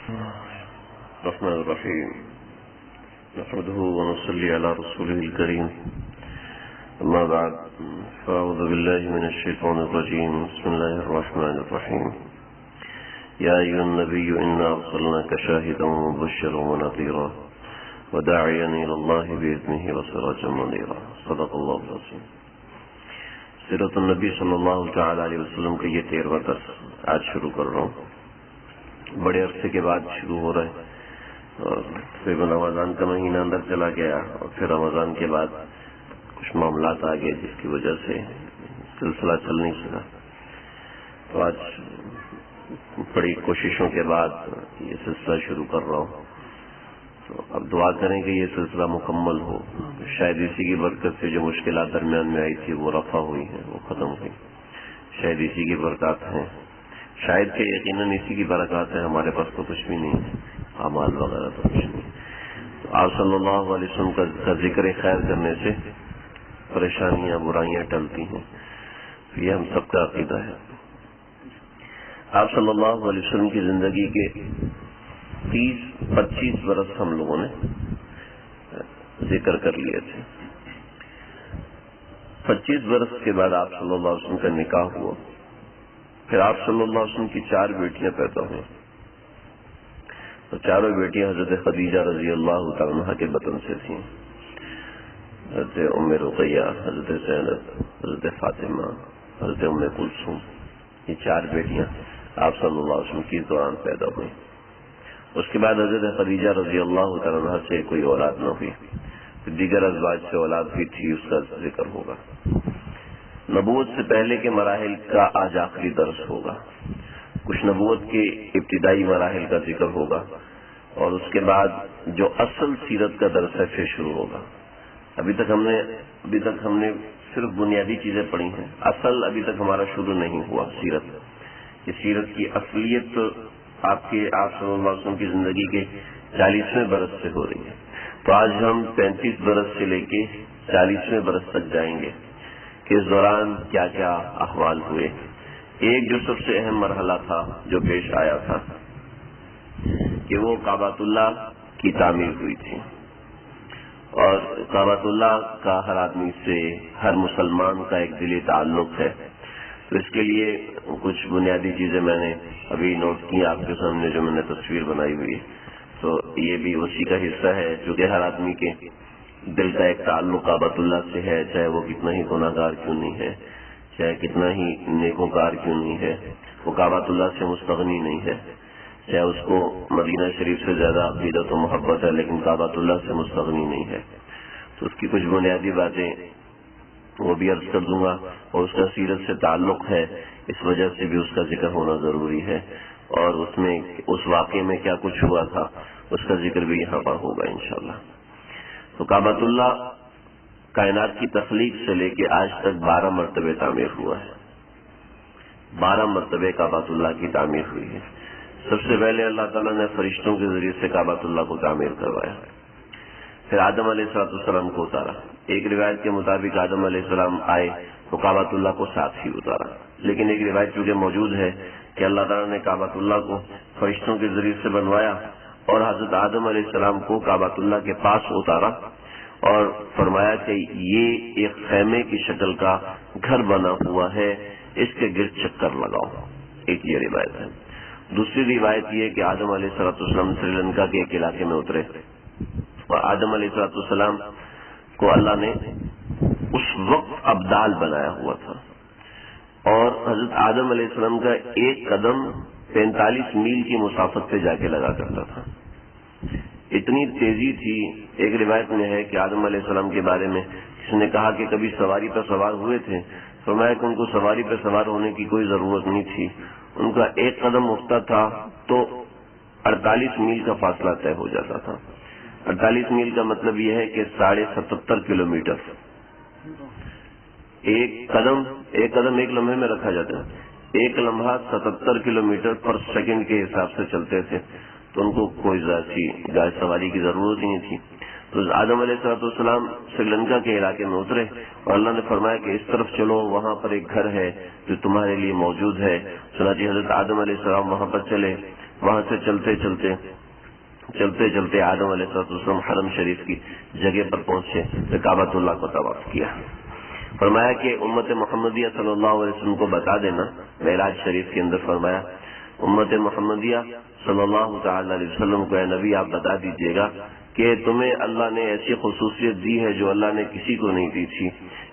الرحمن الرحيم نحمده ونصلي على رسوله الكريم أما بعد فأعوذ بالله من الشيطان الرجيم بسم الله الرحمن الرحيم يا أيها النبي إنا أرسلناك شاهدا ومبشرا ونذيرا وداعيا إلى الله بإذنه وسراجا منيرا صدق الله العظيم. سیرت النبی صلی اللہ تعالی علیہ وسلم کا یہ 13واں درس آج شروع کر رہا ہوں. بڑے عرصے کے بعد شروع ہو رہا ہے اور پھر رمضان کا مہینہ اندر چلا گیا اور پھر رمضان کے بعد کچھ معاملات آ گئے جس کی وجہ سے سلسلہ چل نہیں سکا. تو آج بڑی کوششوں کے بعد یہ سلسلہ شروع کر رہا ہوں. تو اب دعا کریں کہ یہ سلسلہ مکمل ہو. شاید اسی کی برکت سے جو مشکلات درمیان میں آئی تھی وہ رفع ہوئی ہیں, وہ ختم ہوئی. شاید اسی کی برکات ہیں, شاید کہ یقیناً اسی کی برکات ہے. ہمارے پاس تو کچھ بھی نہیں ہے, اعمال وغیرہ تو کچھ نہیں. تو آپ صلی اللہ علیہ وسلم کا ذکر خیر کرنے سے پریشانیاں برائیاں ٹلتی ہیں. یہ ہم سب کا عقیدہ ہے. آپ صلی اللہ علیہ وسلم کی زندگی کے 30-25 برس ہم لوگوں نے ذکر کر لیے تھے. 25 برس کے بعد آپ صلی اللہ علیہ وسلم کا نکاح ہوا. پھر آپ صلی اللہ علیہ وسلم کی 4 بیٹیاں پیدا ہوئیں. تو چاروں بیٹیاں حضرت خدیجہ رضی اللہ تعالیٰ عنہا کے بطن سے تھیں. حضرت ام رقیہ, حضرت زینب, حضرت فاطمہ, حضرت ام کلثوم. یہ 4 بیٹیاں آپ صلی اللہ علیہ وسلم کی دوران پیدا ہوئیں. اس کے بعد حضرت خدیجہ رضی اللہ تعالیٰ عنہ سے کوئی اولاد نہ ہوئی. دیگر ازواج سے اولاد بھی تھی, اس کا ذکر ہوگا. نبوت سے پہلے کے مراحل کا آج آخری درس ہوگا. کچھ نبوت کے ابتدائی مراحل کا ذکر ہوگا اور اس کے بعد جو اصل سیرت کا درس ہے پھر شروع ہوگا. ابھی تک ہم نے صرف بنیادی چیزیں پڑھی ہیں. اصل ابھی تک ہمارا شروع نہیں ہوا. یہ سیرت کی اصلیت آپ صلی اللہ علیہ وسلم کی زندگی کے 40ویں برس سے ہو رہی ہے. تو آج ہم 35 برس سے لے کے 40ویں برس تک جائیں گے کہ اس دوران کیا کیا احوال ہوئے. ایک جو سب سے اہم مرحلہ تھا جو پیش آیا تھا کہ وہ کعبۃ اللہ کی تعمیر ہوئی تھی. اور کعبۃ اللہ کا ہر آدمی سے, ہر مسلمان کا ایک دلی تعلق ہے. تو اس کے لیے کچھ بنیادی چیزیں میں نے ابھی نوٹ کی آپ کے سامنے, جو میں نے تصویر بنائی ہوئی ہے. تو یہ بھی اسی کا حصہ ہے جو کہ ہر آدمی کے دل کا ایک تعلق کعبۃ اللہ سے ہے, چاہے وہ کتنا ہی گناہ گار کیوں نہیں ہے, چاہے کتنا ہی نیکوکار کیوں نہیں ہے. وہ کعبۃ اللہ سے مستغنی نہیں ہے. چاہے اس کو مدینہ شریف سے زیادہ عقیدت و محبت ہے لیکن کعبۃ اللہ سے مستغنی نہیں ہے. تو اس کی کچھ بنیادی باتیں وہ بھی عرض کر دوں گا, اور اس کا سیرت سے تعلق ہے, اس وجہ سے بھی اس کا ذکر ہونا ضروری ہے. اور اس واقعے میں کیا کچھ ہوا تھا اس کا ذکر بھی یہاں پر ہوگا انشاءاللہ. تو کعبۃ اللہ کائنات کی تخلیق سے لے کے آج تک 12 مرتبے تعمیر ہوا ہے. 12 مرتبے کعبۃ اللہ کی تعمیر ہوئی ہے. سب سے پہلے اللہ تعالیٰ نے فرشتوں کے ذریعے سے کعبۃ اللہ کو تعمیر کروایا. پھر آدم علیہ السلام کو اتارا. ایک روایت کے مطابق آدم علیہ السلام آئے تو کعبۃ اللہ کو ساتھ ہی اتارا. لیکن ایک روایت چونکہ موجود ہے کہ اللہ تعالیٰ نے کعبۃ اللہ کو فرشتوں کے ذریعے سے بنوایا اور حضرت آدم علیہ السلام کو کعبۃ اللہ کے پاس اتارا اور فرمایا کہ یہ ایک خیمے کی شکل کا گھر بنا ہوا ہے, اس کے گرد چکر لگاؤ. ایک یہ روایت ہے. دوسری روایت یہ کہ آدم علیہ السلام سری لنکا کے ایک علاقے میں اترے اور آدم علیہ السلام کو اللہ نے اس وقت ابدال بنایا ہوا تھا اور حضرت آدم علیہ السلام کا ایک قدم 45 میل کی مسافت پہ جا کے لگا کرتا تھا. اتنی تیزی تھی. ایک روایت میں ہے کہ آدم علیہ السلام کے بارے میں کسی نے کہا کہ کبھی سواری پر سوار ہوئے تھے, فرمایا کہ ان کو سواری پر سوار ہونے کی کوئی ضرورت نہیں تھی. ان کا ایک قدم اٹھتا تھا تو 48 میل کا فاصلہ طے ہو جاتا تھا. 48 میل کا مطلب یہ ہے کہ 77.5 کلومیٹر. ایک قدم ایک لمحے میں رکھا جاتا ہے. ایک لمحہ 77 کلومیٹر پر سیکنڈ کے حساب سے چلتے تھے. تو ان کو کوئی گاڑی سواری کی ضرورت ہی نہیں تھی. تو آدم علیہ السلام سری لنکا کے علاقے میں اترے اور اللہ نے فرمایا کہ اس طرف چلو, وہاں پر ایک گھر ہے جو تمہارے لیے موجود ہے. چنانچہ حضرت آدم علیہ السلام وہاں پر چلے. وہاں سے چلتے چلتے آدم علیہ السلام حرم شریف کی جگہ پر پہنچے تو کعبۃ اللہ کو طواف کیا. فرمایا کہ امت محمدیہ صلی اللہ علیہ وسلم کو بتا دینا، معراج شریف کے اندر فرمایا امت محمدیہ صلی اللہ تعالی علیہ وسلم کو، اے نبی آپ بتا دیجئے گا کہ تمہیں اللہ نے ایسی خصوصیت دی ہے جو اللہ نے کسی کو نہیں دی تھی.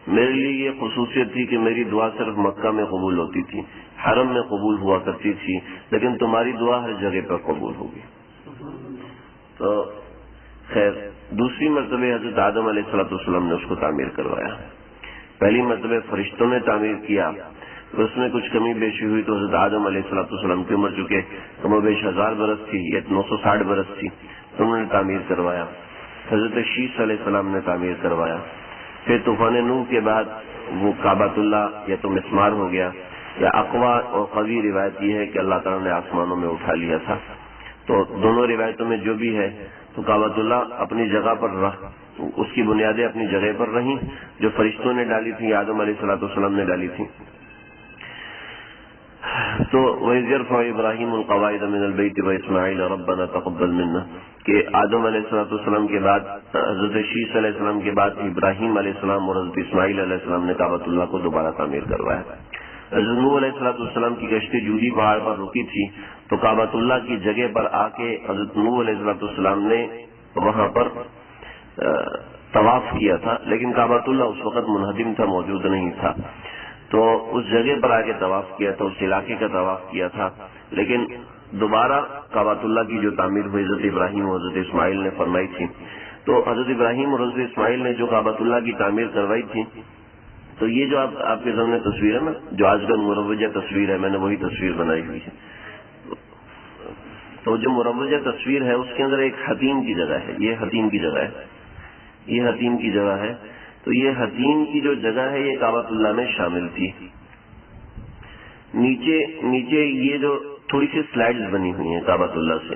میرے لیے یہ خصوصیت تھی کہ میری دعا صرف مکہ میں قبول ہوتی تھی، حرم میں قبول ہوا کرتی تھی، لیکن تمہاری دعا ہر جگہ پر قبول ہوگی. تو خیر دوسری مرتبہ حضرت آدم علیہ السلام نے اس کو تعمیر کروایا. پہلی مرتبہ فرشتوں نے تعمیر کیا، اس میں کچھ کمی بیشی ہوئی تو حضرت آدم علیہ السلام کی عمر چکے کم و بیش 1000 برس تھی یا 960 برس تھی، تو انہوں نے تعمیر کروایا. حضرت شیس علیہ السلام نے تعمیر کروایا. پھر طوفان نوح کے بعد وہ کعبۃ اللہ یا تو مسمار ہو گیا یا اقوا اور قوی روایت یہ ہے کہ اللہ تعالیٰ نے آسمانوں میں اٹھا لیا تھا. تو دونوں روایتوں میں جو بھی ہے تو کعبۃ اللہ اپنی جگہ پر رہا، اس کی بنیادیں اپنی جگہ پر رہیں جو فرشتوں نے ڈالی تھی، آدم علیہ السلام نے ڈالی تھی. تو وَإِذْ يَرْفَعُ إِبْرَاهِيمُ الْقَوَاعِدَ مِنَ الْبَيْتِ وَإِسْمَاعِيلُ رَبَّنَا تَقَبَّلْ مِنَّا کہ آدم علیہ السلام کے بعد حضرت شیس علیہ السلام کے بعد ابراہیم علیہ السلام اور حضرت اسماعیل علیہ السلام نے کعبۃ اللہ کو دوبارہ تعمیر کروایا. حضرت نوح علیہ السلام کی کشتی جودی پہاڑ پر رکی تھی تو کعبۃ اللہ کی جگہ پر آ کے حضرت نوح علیہ السلام نے وہاں پر طواف کیا تھا، لیکن کعبۃ اللہ اس وقت منہدم تھا، موجود نہیں تھا. تو اس جگہ پر آ کے طواف کیا تھا، اس علاقے کا طواف کیا تھا. لیکن دوبارہ کعبۃ اللہ کی جو تعمیر ہوئی حضرت ابراہیم اور حضرت اسماعیل نے فرمائی تھی، تو حضرت ابراہیم اور حضرت اسماعیل نے جو کعبۃ اللہ کی تعمیر کروائی تھی، تو یہ جو آپ کے سامنے تصویر ہے نا، جو آج کل مروجہ تصویر ہے، میں نے وہی تصویر بنائی ہوئی ہے. تو جو مروجہ تصویر ہے اس کے اندر ایک حتیم کی جگہ ہے، یہ حتیم کی جگہ ہے، یہ حتیم کی جگہ ہے. تو یہ حتیم کی جو جگہ ہے یہ کعبۃ اللہ میں شامل تھی. نیچے یہ جو تھوڑی سی سلائیڈز بنی ہوئی ہیں کعبۃ اللہ سے،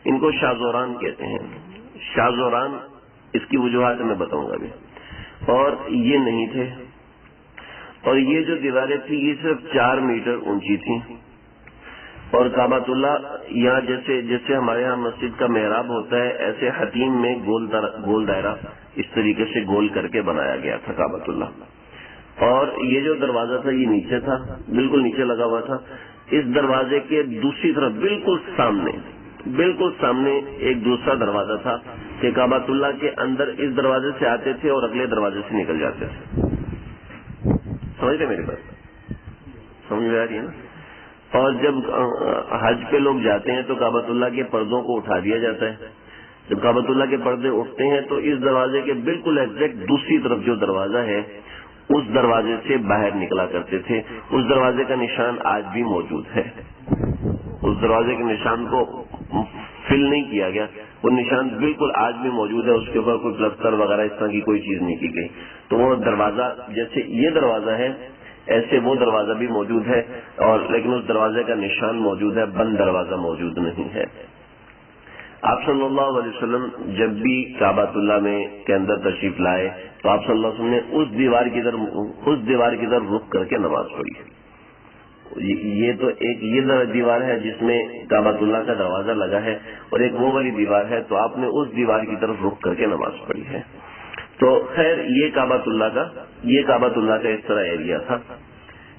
ان کو شاہزوران کہتے ہیں. شاہزوران اس کی وجوہات میں بتاؤں گا ابھی. اور یہ نہیں تھے، اور یہ جو دیواریں تھیں یہ صرف 4 میٹر اونچی تھیں. اور کعبۃ اللہ یہاں جیسے ہمارے یہاں مسجد کا محراب ہوتا ہے، ایسے حتیم میں گول دائرہ اس طریقے سے گول کر کے بنایا گیا تھا کعبۃ اللہ. اور یہ جو دروازہ تھا یہ نیچے تھا، بالکل نیچے لگا ہوا تھا. اس دروازے کے دوسری طرف بالکل سامنے ایک دوسرا دروازہ تھا کہ کعبۃ اللہ کے اندر اس دروازے سے آتے تھے اور اگلے دروازے سے نکل جاتے تھے. سمجھ رہے میری بات؟ سمجھ میں آ رہی ہے نا؟ اور جب حج پہ لوگ جاتے ہیں تو کعبۃ اللہ کے پردوں کو اٹھا دیا جاتا ہے. جب کعبۃ اللہ کے پردے اٹھتے ہیں تو اس دروازے کے بالکل ایگزیکٹ دوسری طرف جو دروازہ ہے اس دروازے سے باہر نکلا کرتے تھے. اس دروازے کا نشان آج بھی موجود ہے. اس دروازے کے نشان کو فل نہیں کیا گیا، وہ نشان بالکل آج بھی موجود ہے. اس کے اوپر کوئی پلستر وغیرہ اس طرح کی کوئی چیز نہیں کی گئی. تو وہ دروازہ جیسے یہ دروازہ ہے ایسے وہ دروازہ بھی موجود ہے، اور لیکن اس دروازے کا نشان موجود ہے، بند دروازہ موجود نہیں ہے. آپ صلی اللہ علیہ وسلم جب بھی کعبۃ اللہ میں کے اندر تشریف لائے تو آپ صلی اللہ علیہ وسلم نے اس دیوار کی طرف رخ کر کے نماز پڑھی. یہ تو ایک یہ دیوار ہے جس میں کعبۃ اللہ کا دروازہ لگا ہے، اور ایک وہ والی دیوار ہے، تو آپ نے اس دیوار کی طرف رخ کر کے نماز پڑھی ہے. تو خیر یہ کعبۃ اللہ کا اس طرح ایریا تھا.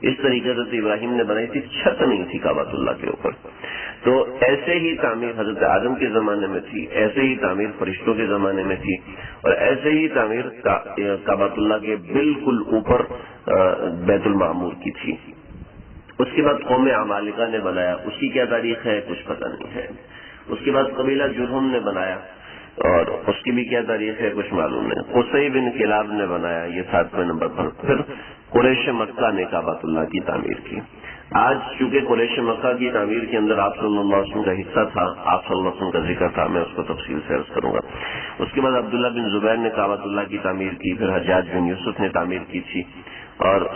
اس طریقے سے ابراہیم نے بنائی تھی، چھت نہیں تھی کعبۃ اللہ کے اوپر. تو ایسے ہی تعمیر حضرت آدم کے زمانے میں تھی، ایسے ہی تعمیر فرشتوں کے زمانے میں تھی، اور ایسے ہی تعمیر کعبۃ اللہ کے بالکل اوپر بیت المعمور کی تھی. اس کے بعد قوم عمالقہ نے بنایا، اس کی کیا تاریخ ہے کچھ پتہ نہیں ہے. اس کے بعد قبیلہ جرہم نے بنایا، اور اس کی بھی کیا تاریخ ہے کچھ معلوم نہیں. قصی بن کلاب نے بنایا، یہ 7ویں نمبر پر. پھر قریش مکہ نے کعبۃ اللہ کی تعمیر کی. آج چونکہ قریش مکہ کی تعمیر کے اندر آپ صلی اللہ علیہ وسلم کا حصہ تھا، آپ صلی اللہ علیہ وسلم کا ذکر تھا، میں اس کو تفصیل سے عرض کروں گا. اس کے بعد عبداللہ بن زبیر نے کعبۃ اللہ کی تعمیر کی، پھر حجاج بن یوسف نے تعمیر کی تھی، اور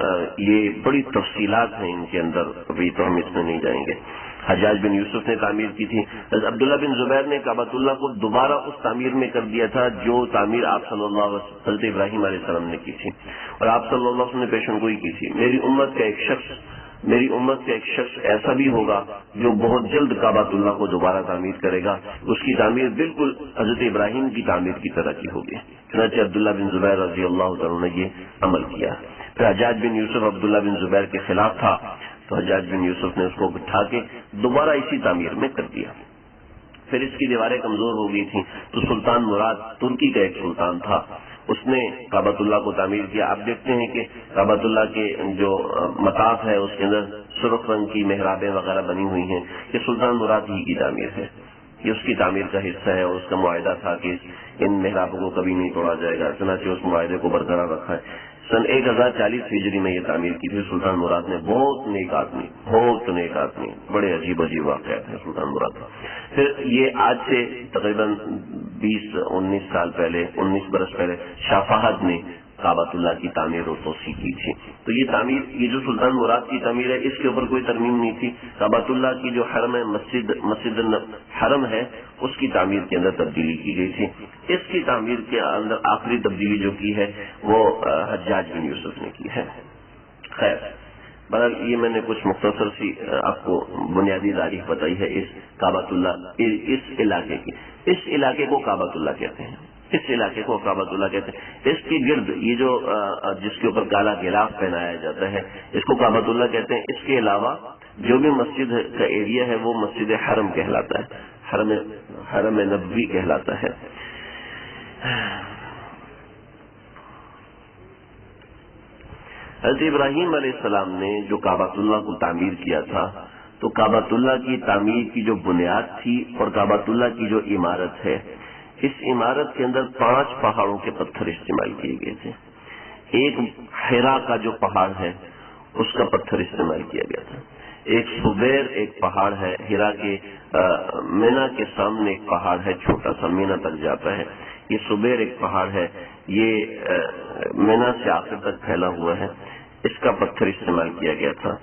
یہ بڑی تفصیلات ہیں ان کے اندر، ابھی تو ہم اس میں نہیں جائیں گے. حجاج بن یوسف نے تعمیر کی تھی. عبداللہ بن زبیر نے کعبۃ اللہ کو دوبارہ اس تعمیر میں کر دیا تھا جو تعمیر آپ صلی اللہ علیہ وسلم حضرت ابراہیم علیہ السلام نے کی تھی، اور آپ صلی اللہ علیہ وسلم نے پیشن گوئی کی تھی. میری امت کا ایک شخص میری امت سے ایک شخص ایسا بھی ہوگا جو بہت جلد کعبۃ اللہ کو دوبارہ تعمیر کرے گا، اس کی تعمیر بالکل حضرت ابراہیم کی تعمیر کی طرح کی ہوگی۔ چنانچہ عبداللہ بن زبیر رضی اللہ تعالیٰ نے یہ عمل کیا۔ پھر حجاج بن یوسف عبداللہ بن زبیر کے خلاف تھا تو حجاج بن یوسف نے اس کو اٹھا کے دوبارہ اسی تعمیر میں کر دیا۔ پھر اس کی دیواریں کمزور ہو گئی تھیں تو سلطان مراد ترکی کا ایک سلطان تھا، اس نے کعبۃ اللہ کو تعمیر کیا۔ آپ دیکھتے ہیں کہ کعبۃ اللہ کے جو مطاف ہے اس کے اندر سرخ رنگ کی محرابیں وغیرہ بنی ہوئی ہیں، یہ سلطان مراد ہی کی تعمیر ہے، یہ اس کی تعمیر کا حصہ ہے، اور اس کا معاہدہ تھا کہ ان محرابوں کو کبھی نہیں توڑا جائے گا، چنانچہ اس معاہدے کو برقرار رکھا ہے۔ سن 1040 ہجری میں یہ تعمیر کی تھی سلطان مراد نے۔ بہت نیک آدمی، بڑے عجیب واقعات ہیں سلطان مراد۔ پھر یہ آج سے تقریباً 19 برس پہلے شاہ فہد نے کعبۃ اللہ کی تعمیر اور توسیع کی تھی۔ تو یہ تعمیر، یہ جو سلطان مراد کی تعمیر ہے، اس کے اوپر کوئی ترمیم نہیں تھی۔ کعبۃ اللہ کی جو حرم ہے، مسجد حرم ہے، اس کی تعمیر کے اندر تبدیلی کی گئی تھی۔ اس کی تعمیر کے اندر آخری تبدیلی جو کی ہے وہ حجاج بن یوسف نے کی ہے۔ خیر، بہرحال یہ میں نے کچھ مختصر سی آپ کو بنیادی تاریخ بتائی ہے اس کعبۃ اللہ، اس علاقے کی۔ اس علاقے کو کعبۃ اللہ کہتے ہیں، اس علاقے کو کعبۃ اللہ کہتے ہیں۔ اس کے گرد یہ جو جس کے اوپر کالا غلاف پہنایا جاتا ہے، اس کو کعبۃ اللہ کہتے ہیں۔ اس کے علاوہ جو بھی مسجد کا ایریا ہے وہ مسجد حرم کہلاتا ہے، حرم نبوی کہلاتا ہے۔ حضرت ابراہیم علیہ السلام نے جو کعبۃ اللہ کو تعمیر کیا تھا، تو کعبۃ اللہ کی تعمیر کی جو بنیاد تھی اور کعبۃ اللہ کی جو عمارت ہے، اس عمارت کے اندر 5 پہاڑوں کے پتھر استعمال کیے گئے تھے۔ ایک حرا کا جو پہاڑ ہے اس کا پتھر استعمال کیا گیا تھا۔ ایک سبیر ایک پہاڑ ہے، حرا کے مینا کے سامنے ایک پہاڑ ہے، چھوٹا سا مینا تک جاتا ہے، یہ سبیر ایک پہاڑ ہے، یہ مینا سے آخر تک پھیلا ہوا ہے، اس کا پتھر استعمال کیا گیا تھا۔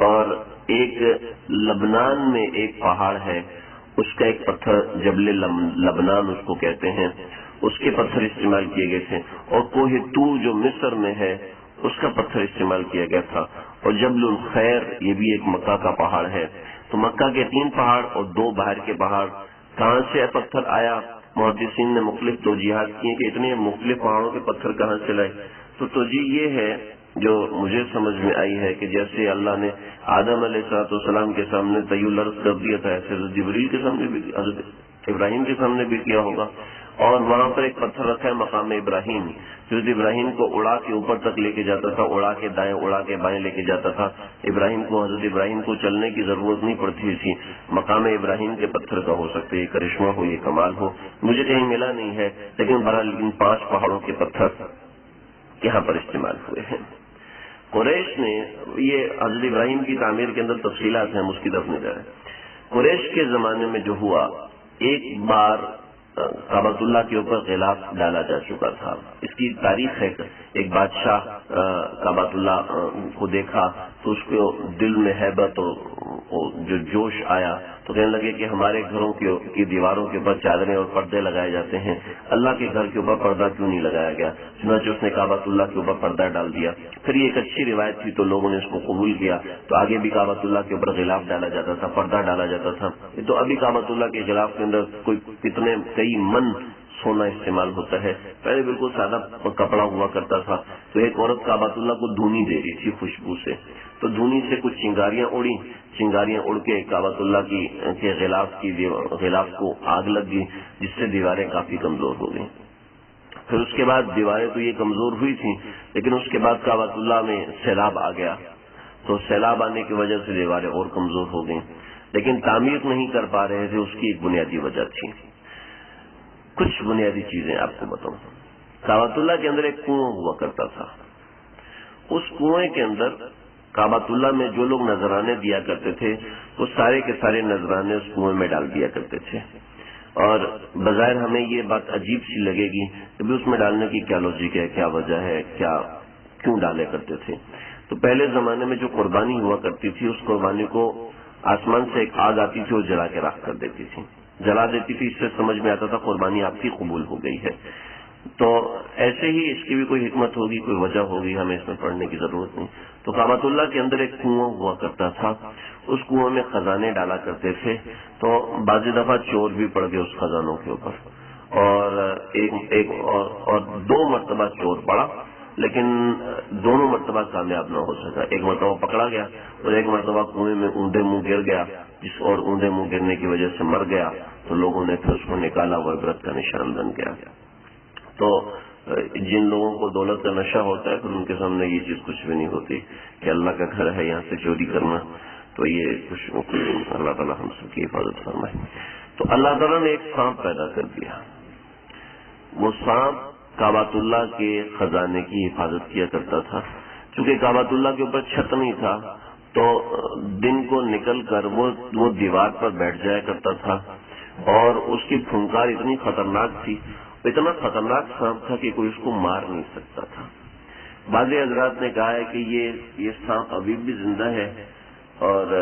اور ایک لبنان میں ایک پہاڑ ہے، اس کا ایک پتھر جبل لبنان اس کو کہتے ہیں، اس کے پتھر استعمال کیے گئے تھے۔ اور کوہ طور جو مصر میں ہے اس کا پتھر استعمال کیا گیا تھا۔ اور جبل الخیر یہ بھی ایک مکہ کا پہاڑ ہے۔ تو مکہ کے 3 پہاڑ اور 2 باہر کے پہاڑ، کہاں سے پتھر آیا؟ محدثین نے مختلف توجیحات کی ہیں کہ اتنے مختلف پہاڑوں کے پتھر کہاں سے لائے۔ تو توجیہ یہ ہے جو مجھے سمجھ میں آئی ہے کہ جیسے اللہ نے آدم علیہ السلام کے سامنے طی الارض کر دیا تھا، ایسے حضرت جبریل کے سامنے بھی، حضرت ابراہیم کے سامنے بھی کیا ہوگا۔ اور وہاں پر ایک پتھر رکھا ہے مقام ابراہیم، حضرت ابراہیم کو اڑا کے اوپر تک لے کے جاتا تھا، اڑا کے دائیں اڑا کے بائیں لے کے جاتا تھا۔ حضرت ابراہیم کو چلنے کی ضرورت نہیں پڑتی تھی۔ مقام ابراہیم کے پتھر کا ہو سکتا ہے یہ کرشمہ ہو، یہ کمال ہو، مجھے کہیں ملا نہیں ہے، لیکن بہرحال ان 5 پہاڑوں کے پتھر یہاں پر استعمال ہوئے ہیں۔ قریش نے، یہ حضرت ابراہیم کی تعمیر کے اندر تفصیلات ہیں، ہم اس کی طرف نہیں جا رہے۔ قریش کے زمانے میں جو ہوا، ایک بار کعبۃ اللہ کے اوپر غلاف ڈالا جا چکا تھا۔ اس کی تاریخ ہے، ایک بادشاہ کعبۃ اللہ کو دیکھا تو اس کو دل میں ہیبت اور جو جوش آیا، تو کہنے لگے کہ ہمارے گھروں کی دیواروں کے اوپر چادریں اور پردے لگائے جاتے ہیں، اللہ کے گھر کے اوپر پردہ کیوں نہیں لگایا گیا؟ چنانچہ اس نے کعبۃ اللہ کے اوپر پردہ ڈال دیا۔ پھر یہ ایک اچھی روایت تھی تو لوگوں نے اس کو قبول کیا، تو آگے بھی کعبۃ اللہ کے اوپر غلاف ڈالا جاتا تھا، پردہ ڈالا جاتا تھا۔ تو ابھی کعبۃ اللہ کے غلاف کے اندر کئی من سونا استعمال ہوتا ہے۔ پہلے بالکل سادہ کپڑا ہوا کرتا تھا، تو ایک عورت کعبۃ اللہ کو دھونی دے رہی تھی خوشبو سے، تو دھونی سے کچھ چنگاریاں اڑی، چنگاریاں اڑ کے کعبۃ اللہ کے غلاف کو آگ لگ گئی، جس سے دیواریں کافی کمزور ہو گئیں۔ پھر اس کے بعد دیواریں تو یہ کمزور ہوئی تھیں، لیکن اس کے بعد کعبۃ اللہ میں سیلاب آ گیا، تو سیلاب آنے کی وجہ سے دیواریں اور کمزور ہو گئیں، لیکن تعمیر نہیں کر پا رہے تھے۔ اس کی ایک بنیادی وجہ تھی، کچھ بنیادی چیزیں آپ کو بتاؤں۔ کعبۃ اللہ کے اندر ایک کنواں ہوا کرتا تھا، اس کنویں کے اندر کعبۃ اللہ میں جو لوگ نذرانے دیا کرتے تھے وہ سارے کے سارے نذرانے اس کنویں میں ڈال دیا کرتے تھے۔ اور بظاہر ہمیں یہ بات عجیب سی لگے گی کہ اس میں ڈالنے کی کیا لوجک ہے، کیا وجہ ہے، کیوں ڈالے کرتے تھے؟ تو پہلے زمانے میں جو قربانی ہوا کرتی تھی، اس قربانی کو آسمان سے ایک آگ آتی تھی اور جلا کے راکھ کر دیتی تھی، جلا دیتی تھی، اس سے سمجھ میں آتا تھا قربانی آپ کی قبول ہو گئی ہے۔ تو ایسے ہی اس کی بھی کوئی حکمت ہوگی، کوئی وجہ ہوگی، ہمیں اس میں پڑھنے کی ضرورت نہیں۔ تو کعبۃ اللہ کے اندر ایک کنواں ہوا کرتا تھا، اس کنویں میں خزانے ڈالا کرتے تھے، تو بعض دفعہ چور بھی پڑ گئے اس خزانوں کے اوپر، اور 2 مرتبہ چور پڑا، لیکن دونوں مرتبہ کامیاب نہ ہو سکا۔ ایک مرتبہ پکڑا گیا اور ایک مرتبہ کنویں میں اونڈے منہ گر گیا، اور اونڈے منہ گرنے کی وجہ سے مر گیا، تو لوگوں نے پھر اس کو نکالا، وہ عبرت کا نشان بن گیا۔ تو جن لوگوں کو دولت کا نشہ ہوتا ہے، پھر ان کے سامنے یہ چیز کچھ بھی نہیں ہوتی کہ اللہ کا گھر ہے، یہاں سے چوری کرنا، تو یہ کچھ اللہ تعالیٰ ہم سب کی حفاظت فرمائے۔ تو اللہ تعالیٰ نے ایک سانپ پیدا کر دیا، وہ سانپ کعبۃ اللہ کے خزانے کی حفاظت کیا کرتا تھا۔ چونکہ کعبۃ اللہ کے اوپر چھت نہیں تھا، تو دن کو نکل کر وہ دیوار پر بیٹھ جایا کرتا تھا، اور اس کی پھنکار اتنی خطرناک تھی، اتنا خطرناک سانپ تھا کہ کوئی اس کو مار نہیں سکتا تھا۔ بعض حضرات نے کہا ہے کہ یہ سانپ ابھی بھی زندہ ہے، اور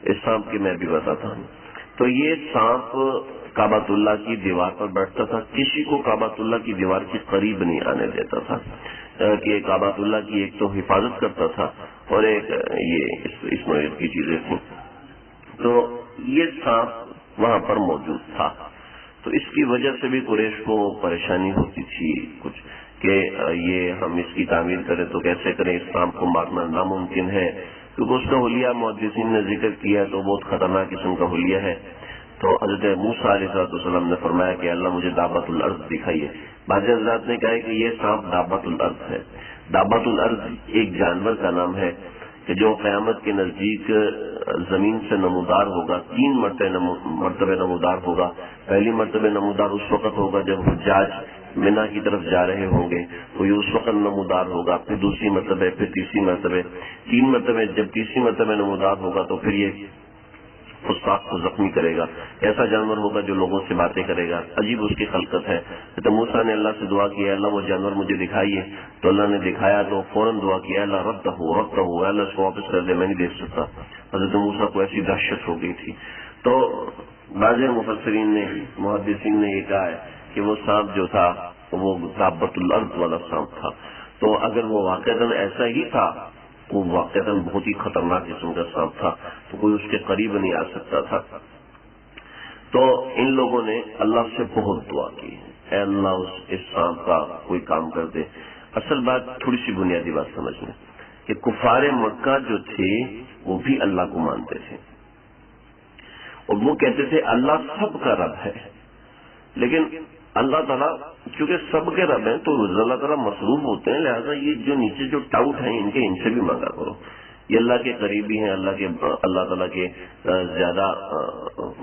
اس سانپ کی میں بھی بتاتا ہوں۔ تو یہ سانپ کعبۃ اللہ کی دیوار پر بیٹھتا تھا، کسی کو کعبۃ اللہ کی دیوار کے قریب نہیں آنے دیتا تھا، کہ کعبۃ اللہ کی ایک تو حفاظت کرتا تھا، اور ایک یہ اس نوعیت کی چیزیں تھیں۔ تو یہ سانپ وہاں پر موجود تھا، تو اس کی وجہ سے بھی قریش کو پریشانی ہوتی تھی کچھ، کہ یہ ہم اس کی تعمیر کریں تو کیسے کریں، اس سانپ کو مارنا ناممکن ہے، کیونکہ اس کا حلیہ محدثین نے ذکر کیا تو بہت خطرناک قسم کا حلیہ ہے۔ تو حضرت موسیٰ علیہ السلام نے فرمایا کہ اللہ مجھے دابۃ الارض دکھائیے۔ بعض حضرات نے کہا کہ یہ سانپ دابۃ الارض ہے۔ دابۃ الارض ایک جانور کا نام ہے کہ جو قیامت کے نزدیک زمین سے نمودار ہوگا، 3 مرتبہ نمودار ہوگا۔ پہلی مرتبہ نمودار اس وقت ہوگا جب حجاج منا کی طرف جا رہے ہوں گے، تو یہ اس وقت نمودار ہوگا، پھر دوسری مرتبہ، پھر تیسری مرتبہ، 3 مرتبہ۔ جب تیسری مرتبہ نمودار ہوگا تو پھر یہ فساق کو زخمی کرے گا، ایسا جانور ہوگا جو لوگوں سے باتیں کرے گا، عجیب اس کی خلقت ہے۔ تو موسیٰ نے اللہ سے دعا کیا، اللہ وہ جانور مجھے دکھائیے، تو اللہ نے دکھایا، تو فوراً دعا کیا، اللہ رد ہو اللہ اس کو واپس کر دے، میں نہیں دیکھ سکتا۔ حضرت موسیٰ کو ایسی دہشت ہو گئی تھی۔ تو بعض مفسرین نے، محدثین نے یہ کہا ہے کہ وہ سانپ جو تھا وہ دابۃ الارض والا سانپ تھا۔ تو اگر وہ واقعتاً ایسا ہی تھا، وہ واقعتاً بہت ہی خطرناک قسم کا سانپ تھا، تو کوئی اس کے قریب نہیں آ سکتا تھا۔ تو ان لوگوں نے اللہ سے بہت دعا کی، اے اللہ اس سانپ کا کوئی کام کر دے۔ اصل بات تھوڑی سی بنیادی بات سمجھ لیں کہ کفار مکہ جو تھے وہ بھی اللہ کو مانتے تھے، اور وہ کہتے تھے اللہ سب کا رب ہے، لیکن اللہ تعالیٰ چونکہ سب کے رب ہیں تو اللہ تعالیٰ مصروف ہوتے ہیں، لہذا یہ جو نیچے جو ٹاؤٹ ہیں ان سے بھی مانگا کرو، یہ اللہ کے قریبی ہیں، اللہ تعالیٰ کے زیادہ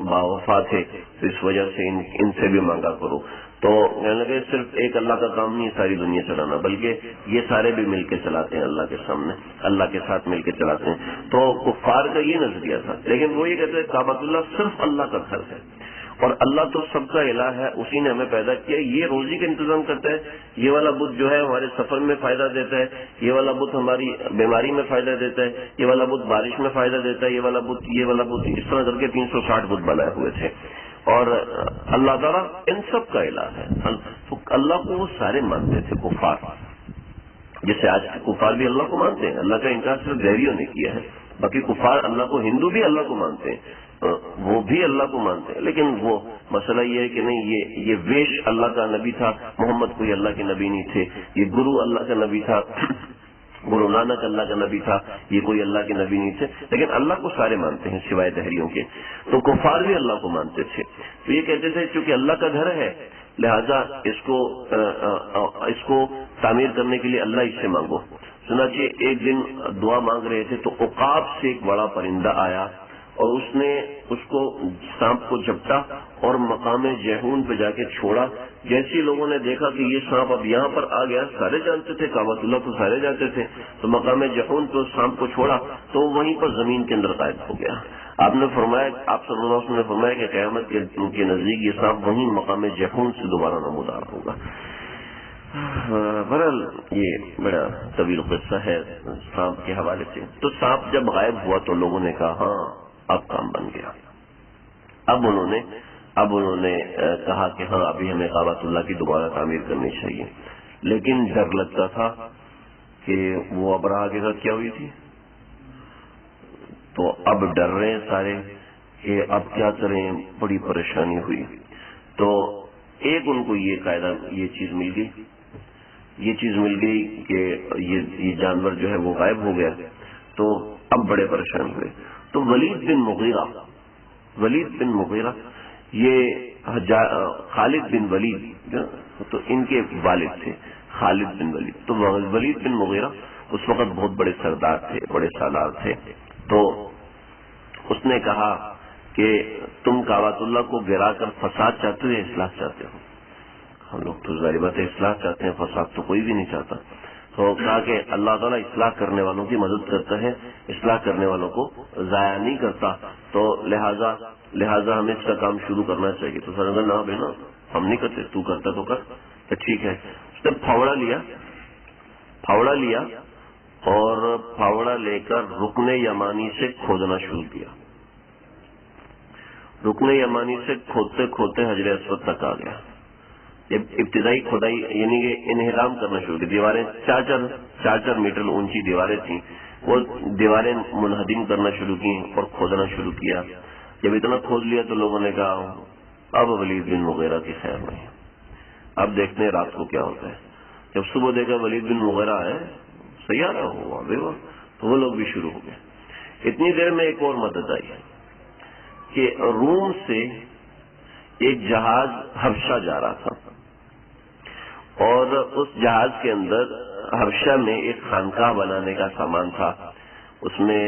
باوفا تھے، تو اس وجہ سے ان سے بھی مانگا کرو۔ تو کہنے لگے صرف ایک اللہ کا کام نہیں ساری دنیا چلانا، بلکہ یہ سارے بھی مل کے چلاتے ہیں اللہ کے سامنے، اللہ کے ساتھ مل کے چلاتے ہیں۔ تو کفار کا یہ نظریہ تھا، لیکن وہ یہ کہتے ہیں کعبۃ اللہ صرف اللہ کا گھر ہے، اور اللہ تو سب کا الہ ہے، اسی نے ہمیں پیدا کیا، یہ روزی کا انتظام کرتا ہے، یہ والا بت جو ہے ہمارے سفر میں فائدہ دیتا ہے، یہ والا بت ہماری بیماری میں فائدہ دیتا ہے، یہ والا بت بارش میں فائدہ دیتا ہے، یہ والا بت اس طرح کر کے 360 بت بنائے ہوئے تھے، اور اللہ تعالیٰ ان سب کا الہ ہے۔ تو اللہ کو وہ سارے مانتے تھے کفار، جیسے آج کے کفار بھی اللہ کو مانتے ہیں، اللہ کا انکار صرف دہریوں نے کیا ہے، باقی کفار اللہ کو، ہندو بھی اللہ کو مانتے ہیں، وہ بھی اللہ کو مانتے ہیں، لیکن وہ مسئلہ یہ ہے کہ نہیں، یہ ویش اللہ کا نبی تھا، محمد کوئی اللہ کے نبی نہیں تھے، یہ گرو اللہ کا نبی تھا، گرو نانک اللہ کا نبی تھا، یہ کوئی اللہ کے نبی نہیں تھے، لیکن اللہ کو سارے مانتے ہیں سوائے دہریوں کے۔ تو کفار بھی اللہ کو مانتے تھے، تو یہ کہتے تھے چونکہ اللہ کا گھر ہے لہذا اس کو تعمیر کرنے کے لیے اللہ اس سے مانگو۔ چنانچہ ایک دن دعا مانگ رہے تھے تو عقاب سے ایک بڑا پرندہ آیا، اور اس نے اس کو سانپ کو جھپٹا اور مقام جہون پہ جا کے چھوڑا۔ جیسے لوگوں نے دیکھا کہ یہ سانپ اب یہاں پر آ گیا، سارے جانتے تھے کعبۃ اللہ کو سارے جانتے تھے، تو مقام جہون پہ اس سانپ کو چھوڑا تو وہیں پر زمین کے اندر قائد ہو گیا۔ آپ نے فرمایا، آپ صلی اللہ علیہ وسلم نے فرمایا کہ قیامت کے نزدیک یہ سانپ وہیں مقام جہون سے دوبارہ نمودار ہوگا۔ بہرحال یہ بڑا طویل قصہ ہے سانپ کے حوالے سے۔ تو سانپ جب غائب ہوا تو لوگوں نے کہا ہاں اب کام بن گیا، اب انہوں نے اب انہوں نے کہا کہ ہاں ابھی ہمیں کعبۃ اللہ کی دوبارہ تعمیر کرنی چاہیے، لیکن ڈر لگتا تھا کہ وہ ابرہہ کے ساتھ کیا ہوئی تھی، تو اب ڈر رہے ہیں سارے کہ اب کیا کریں، بڑی پریشانی ہوئی۔ تو ایک ان کو یہ قاعدہ، یہ چیز مل گئی کہ یہ جانور جو ہے وہ غائب ہو گیا، تو اب بڑے پریشان ہوئے۔ تو ولید بن مغیرہ یہ خالد بن ولید، تو ان کے والد تھے خالد بن ولید۔ تو ولید بن مغیرہ اس وقت بہت بڑے سردار تھے، بڑے سالار تھے۔ تو اس نے کہا کہ تم کعبۃ اللہ کو گرا کر فساد چاہتے ہو یا اصلاح چاہتے ہو؟ ہم لوگ تو ظاہر بات ہے اصلاح چاہتے ہیں، فساد تو کوئی بھی نہیں چاہتا۔ تو کہا کہ اللہ تعالیٰ اصلاح کرنے والوں کی مدد کرتا ہے، اصلاح کرنے والوں کو ضائع نہیں کرتا، تو لہذا ہمیں اس کا کام شروع کرنا چاہیے۔ تو سر نہ بینا ہم نہیں کرتے، تو کرتا تو کر۔ تو ٹھیک ہے، اس نے پھاوڑا لیا اور پھاوڑا لے کر رکن یمانی سے کھودنا شروع کیا۔ رکن یمانی سے کھودتے کھودتے حجر اسود تک آ گیا۔ جب ابتدائی کھدائی یعنی کہ انہدام کرنا شروع کی، دیواریں چار میٹر اونچی دیواریں تھیں، وہ دیواریں منہدم کرنا شروع کی اور کھودنا شروع کیا۔ جب اتنا کھود لیا تو لوگوں نے کہا اب ولید بن مغیرہ کی خیر نہیں، اب دیکھتے ہیں رات کو کیا ہوتا ہے۔ جب صبح دیکھا ولید بن مغیرہ ہے، سیارہ ہوا تو وہ لوگ بھی شروع ہو گئے۔ اتنی دیر میں ایک اور مدد آئی کہ روم سے ایک جہاز حبشہ جا رہا تھا، اور اس جہاز کے اندر حبشہ میں ایک خانقاہ بنانے کا سامان تھا، اس میں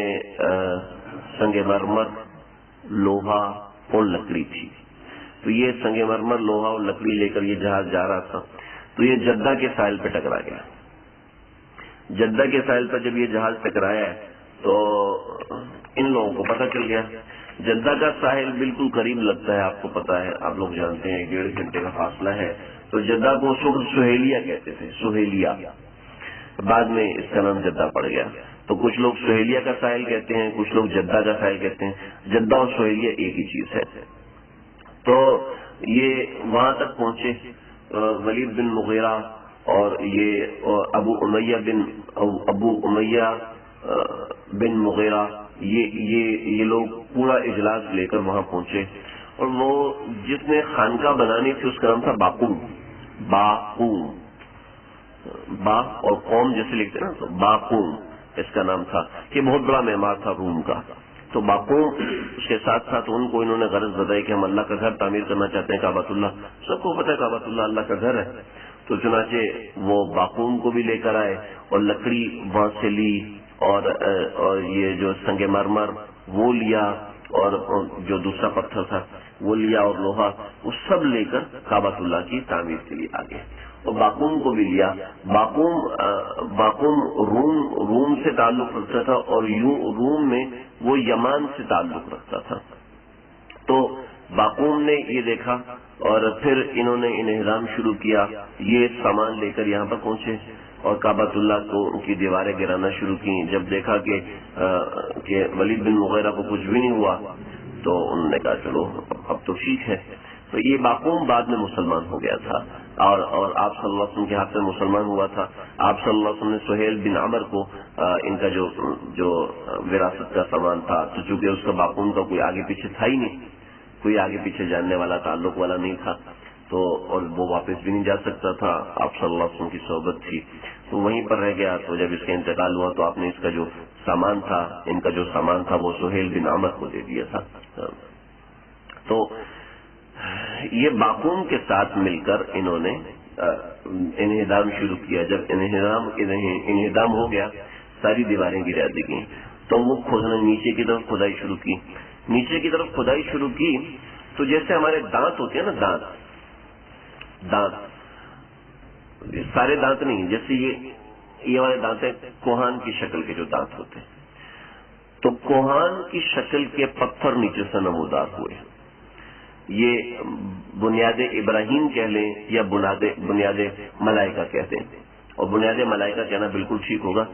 سنگ مرمر، لوہا اور لکڑی تھی۔ تو یہ سنگ مرمر، لوہا اور لکڑی لے کر یہ جہاز جا رہا تھا، تو یہ جدہ کے ساحل پہ ٹکرا گیا۔ جدہ کے ساحل پر جب یہ جہاز ٹکرایا تو ان لوگوں کو پتہ چل گیا۔ جدہ کا ساحل بالکل قریب لگتا ہے، آپ کو پتا ہے، آپ لوگ جانتے ہیں 1.5 گھنٹے کا فاصلہ ہے۔ تو جدہ کو اس وقت سہیلیہ کہتے تھے، سہیلیہ، بعد میں اس کا نام جدہ پڑ گیا۔ تو کچھ لوگ سہیلیہ کا ساحل کہتے ہیں، کچھ لوگ جدہ کا ساحل کہتے ہیں۔ جدہ اور سہیلیہ ایک ہی چیز ہے۔ تو یہ وہاں تک پہنچے ولید بن مغیرہ اور یہ ابو امیہ بن مغیرہ، یہ لوگ پورا اجلاس لے کر وہاں پہنچے، اور وہ جس نے خانقاہ بنانی تھی اس کا نام تھا باقوم۔ با اور قوم جیسے لکھتے نا، تو باقوم اس کا نام تھا، کہ بہت بڑا معمار تھا روم کا۔ تو باقوم اس کے ساتھ ساتھ ان کو انہوں نے غرض بتائی کہ ہم اللہ کا گھر تعمیر کرنا چاہتے ہیں، کعبۃ اللہ، سب کو پتہ ہے کعبۃ اللہ اللہ کا گھر ہے۔ تو چنانچہ وہ باقوم کو بھی لے کر آئے اور لکڑی وہاں سے لی، اور یہ جو سنگ مرمر وہ لیا، اور جو دوسرا پتھر تھا وہ لیا، اور لوہا، وہ سب لے کر کعبۃ اللہ کی تعمیر کے لیے آگے۔ اور باقوم کو بھی لیا۔ باقوم روم سے تعلق رکھتا تھا، اور روم میں وہ یمان سے تعلق رکھتا تھا۔ تو باقوم نے یہ دیکھا اور پھر انہوں نے انہدام شروع کیا، یہ سامان لے کر یہاں پر پہنچے اور کعبۃ اللہ کو ان کی دیواریں گرانا شروع کی۔ جب دیکھا کہ ولید بن مغیرہ کو کچھ بھی نہیں ہوا تو انہوں نے کہا چلو اب تو ٹھیک ہے۔ تو یہ باقوم بعد میں مسلمان ہو گیا تھا، اور آپ صلی اللہ علیہ وسلم کے ہاتھ میں مسلمان ہوا تھا۔ آپ صلی اللہ علیہ وسلم نے سہیل بن عمر کو ان کا جو وراثت کا سامان تھا، تو چونکہ اس کا باقوم کا کوئی آگے پیچھے تھا ہی نہیں، کوئی آگے پیچھے جاننے والا تعلق والا نہیں تھا، تو اور وہ واپس بھی نہیں جا سکتا تھا، آپ صلی اللہ علیہ وسلم کی صحبت تھی، تو وہیں پر رہ گیا۔ تو جب اس کا انتقال ہوا تو آپ نے اس کا جو سامان تھا، ان کا جو سامان تھا، وہ سہیل بن عمر کو دے دیا تھا۔ تو یہ باقوم کے ساتھ مل کر انہوں نے انہدام شروع کیا۔ جب انہدام ہو گیا، ساری دیواریں گرا دی گئیں، تو وہ کھودنا، نیچے کی طرف کھدائی شروع کی۔ نیچے کی طرف کھدائی شروع کی تو جیسے ہمارے دانت ہوتے ہیں نا، دانت سارے دانت نہیں، جیسے یہ والے دانت ہیں کوہان کی شکل کے جو دانت ہوتے ہیں، تو کوہان کی شکل کے پتھر نیچے سے نمودار ہوئے۔ یہ بنیاد ابراہیم کہہ لیں یا بنیاد ملائکہ کہتے ہیں، اور بنیاد ملائکہ کہنا بالکل ٹھیک ہوگا۔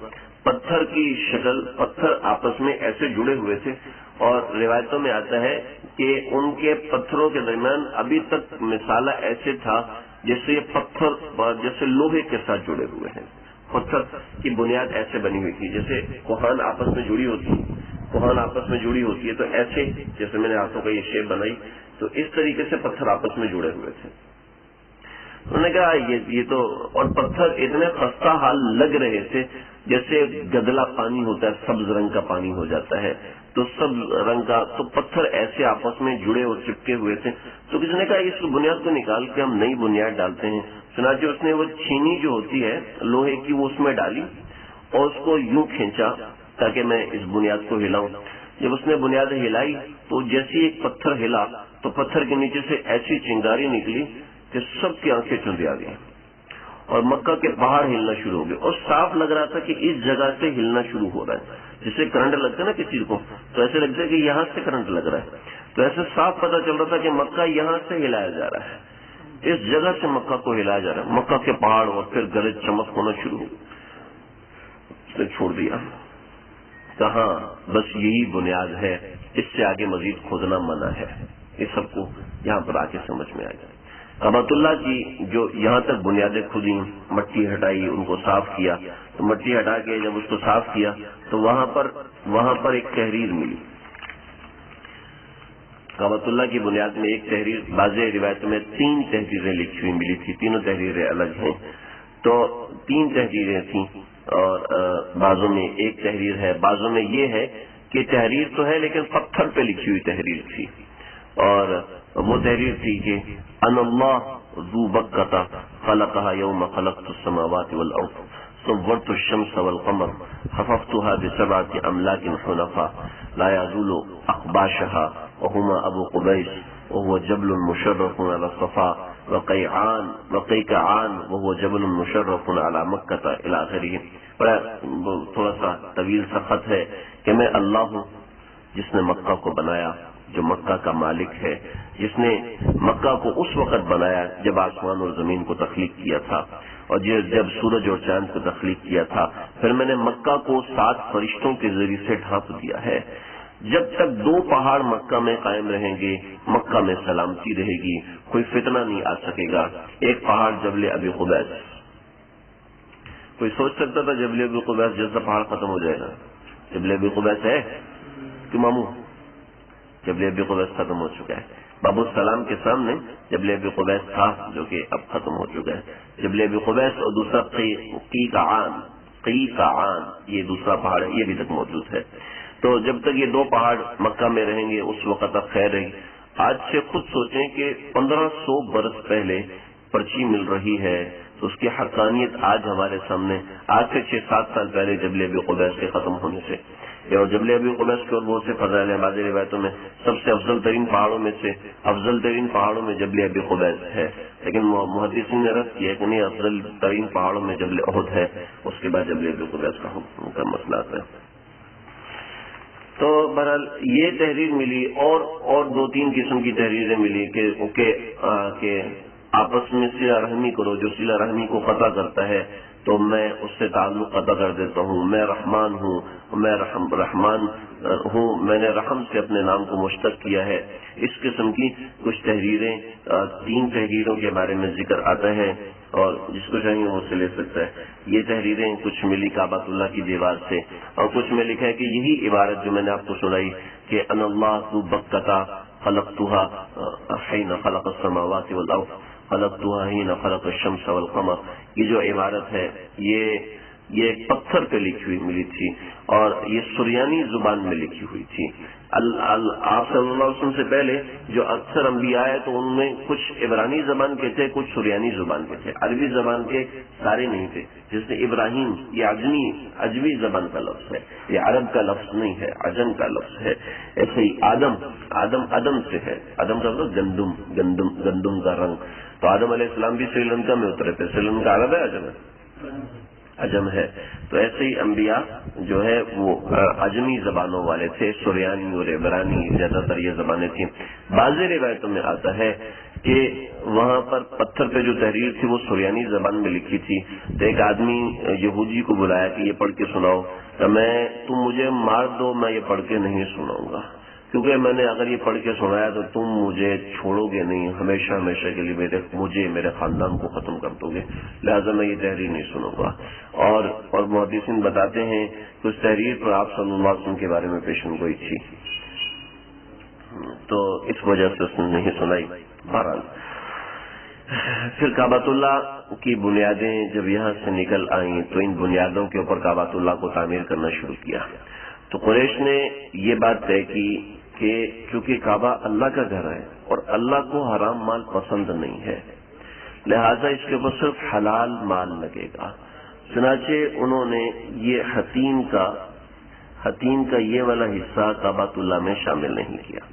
پتھر کی شکل، پتھر آپس میں ایسے جڑے ہوئے تھے، اور روایتوں میں آتا ہے کہ ان کے پتھروں کے درمیان ابھی تک مثالہ ایسے تھا جیسے یہ پتھر جیسے لوہے کے ساتھ جڑے ہوئے ہیں. پتھر کی بنیاد ایسے بنی ہوئی تھی جیسے کوہان آپس میں جڑی ہوتی ہے، تو ایسے جیسے میں نے ہاتھوں کا یہ شیپ بنائی، تو اس طریقے سے پتھر آپس میں جڑے ہوئے تھے. انہوں نے کہا یہ تو، اور پتھر اتنے خستہ حال لگ رہے تھے جیسے گدلا پانی ہوتا ہے، سبز رنگ کا پانی ہو جاتا ہے، تو سبز رنگ کا، تو پتھر ایسے آپس میں جڑے اور چپکے ہوئے تھے. تو کسی نے کہا اس بنیاد کو نکال کے ہم نئی بنیاد ڈالتے ہیں. چنانچہ اس نے وہ چھینی جو ہوتی ہے لوہے کی، وہ اس میں ڈالی اور اس کو یوں کھینچا تاکہ میں اس بنیاد کو ہلاؤں. جب اس نے بنیاد ہلائی تو جیسے ایک پتھر ہلا تو پتھر کے نیچے سے ایسی چنگاری نکلی کہ سب کی آنکھیں چندیا گئی، اور مکہ کے پہاڑ ہلنا شروع ہو گئے. اور صاف لگ رہا تھا کہ اس جگہ سے ہلنا شروع ہو رہا ہے. جسے کرنٹ لگتا ہے نا کسی کو، تو ایسے لگتا ہے کہ یہاں سے کرنٹ لگ رہا ہے. تو ایسے صاف پتہ چل رہا تھا کہ مکہ یہاں سے ہلایا جا رہا ہے، اس جگہ سے مکہ کو ہلایا جا رہا ہے. مکہ کے پہاڑ اور پھر گرج چمک ہونا شروع ہو. اس نے چھوڑ دیا، کہاں بس یہی بنیاد ہے، اس سے آگے مزید کھودنا منع ہے. یہ سب کو یہاں پر آ کے سمجھ میں آ جائے. کعبۃ اللہ کی جو یہاں تک بنیادیں کھدی، مٹی ہٹائی، ان کو صاف کیا، تو مٹی ہٹا کے جب اس کو صاف کیا تو وہاں پر ایک تحریر ملی. کعبۃ اللہ کی بنیاد میں ایک تحریر، بعض روایتوں میں 3 تحریریں لکھی ہوئی ملی تھی. تینوں تحریریں الگ ہیں، تو 3 تحریریں تھیں، اور بعضوں میں ایک تحریر ہے، بعضوں میں یہ ہے کہ تحریر تو ہے لیکن پتھر پہ لکھی ہوئی تحریر تھی. اور وہ تحریر تھی کہ ان اللہ ذو بکۃ خلقها یوم خلقت السماوات والارض صورت الشمس والقمر حفظتها بسبعة املاک حنفاء لا يزول اخباشها وهما ابو قبیس وهو جبل مشرف على الصفا وقیقعان وهو جبل مشرف على مکہ الى آخرہ. تھوڑا سا طویل سا خط ہے کہ میں اللہ ہوں جس نے مکہ کو بنایا، جو مکہ کا مالک ہے، جس نے مکہ کو اس وقت بنایا جب آسمان اور زمین کو تخلیق کیا تھا، اور جب سورج اور چاند کو تخلیق کیا تھا. پھر میں نے مکہ کو 7 فرشتوں کے ذریعے سے ڈھانپ دیا ہے. جب تک 2 پہاڑ مکہ میں قائم رہیں گے، مکہ میں سلامتی رہے گی، کوئی فتنہ نہیں آ سکے گا. ایک پہاڑ جبل ابی قبیس. کوئی سوچ سکتا تھا جبل ابی قبیس جیسا پہاڑ ختم ہو جائے گا؟ جبل ابی قبیس ہے کہ ماموں؟ جبل ابی قبیس ختم ہو چکا ہے. باب السلام کے سامنے جبل ابی قبیس تھا جو کہ اب ختم ہو چکا ہے. جبل ابی قبیس اور دوسرا قیقعان، یہ دوسرا پہاڑ ہے، یہ بھی تک موجود ہے. تو جب تک یہ 2 پہاڑ مکہ میں رہیں گے اس وقت تک خیر رہے گی. آج سے خود سوچیں کہ 1500 برس پہلے پرچی مل رہی ہے تو اس کی حقانیت آج ہمارے سامنے، آج سے 6-7 سال پہلے جبل ابی قبیس کے ختم ہونے سے. اور جبل ابی قبیس کے اور بہت سے فضائل ہیں. بعض روایتوں میں سب سے افضل ترین پہاڑوں میں جبل ابی قبیس ہے، لیکن محدثین نے رد کیا کہ نہیں، افضل ترین پہاڑوں میں جبل احد ہے، اس کے بعد جبل ابی قبیس کا مسئلہ آتا ہے. تو بہرحال یہ تحریر ملی، اور 2-3 قسم کی تحریریں ملی کہ آپس میں صلہ رحمی کرو، جو صلہ رحمی کو قطع کرتا ہے تو میں اس سے تعلق قطع کر دیتا ہوں. میں رحمان ہوں، میں رحمان ہوں، میں نے رحم سے اپنے نام کو مشتق کیا ہے. اس قسم کی کچھ تحریریں، 3 تحریروں کے بارے میں ذکر آتا ہے، اور جس کو چاہیے وہ سے لے سکتا ہے. یہ تحریریں کچھ ملی کعبۃ اللہ کی دیوار سے، اور کچھ میں لکھا ہے کہ یہی عبارت جو میں نے آپ کو سنائی کہ ان اللہ ذو بکۃ خلقتها حین خلق السماوات والارض خلقتها حین خلق الشمس والقمر، یہ جو عبارت ہے یہ پتھر پہ لکھی ہوئی ملی تھی، اور یہ سریانی زبان میں لکھی ہوئی تھی. آپ صلی اللہ علیہ وسلم سے پہلے جو اکثر انبیاء ہے تو ان میں کچھ عبرانی زبان کے تھے، کچھ سریانی زبان کے تھے، عربی زبان کے سارے نہیں تھے. جس نے ابراہیم، یہ عجمی زبان کا لفظ ہے، یہ عرب کا لفظ نہیں ہے، عجم کا لفظ ہے. ایسے ہی آدم سے ہے، آدم کا مطلب گندم کا رنگ. تو آدم علیہ السلام بھی سری لنکا میں اترے تھے. سری لنکا عرب ہے عجم ہے. تو ایسے ہی انبیاء جو ہے وہ عجمی زبانوں والے تھے، سریانی اور عبرانی زیادہ تر یہ زبانیں تھیں. بعض روایتوں میں آتا ہے کہ وہاں پر پتھر پہ جو تحریر تھی وہ سریانی زبان میں لکھی تھی. تو ایک آدمی یہودی کو بلایا کہ یہ پڑھ کے سناؤ. تو تم مجھے مار دو، میں یہ پڑھ کے نہیں سناؤں گا، کیونکہ میں نے اگر یہ پڑھ کے سنایا تو تم مجھے چھوڑو گے نہیں، ہمیشہ ہمیشہ کے لیے مجھے میرے خاندان کو ختم کر دو گے، لہٰذا میں یہ تحریر نہیں سنوں گا. اور محدثین بتاتے ہیں کہ اس تحریر پر آپ صلی اللہ علیہ وسلم کے بارے میں پیشن گوئی تھی، تو اس وجہ سے اس نے نہیں سنائی. بہرحال پھر کعبۃ اللہ کی بنیادیں جب یہاں سے نکل آئیں تو ان بنیادوں کے اوپر کعبۃ اللہ کو تعمیر کرنا شروع کیا. تو قریش نے یہ بات طے کی کہ چونکہ کعبہ اللہ کا گھر ہے اور اللہ کو حرام مال پسند نہیں ہے، لہذا اس کے اوپر صرف حلال مال لگے گا. چنانچہ انہوں نے یہ حتیم کا یہ والا حصہ کعبۃ اللہ میں شامل نہیں کیا.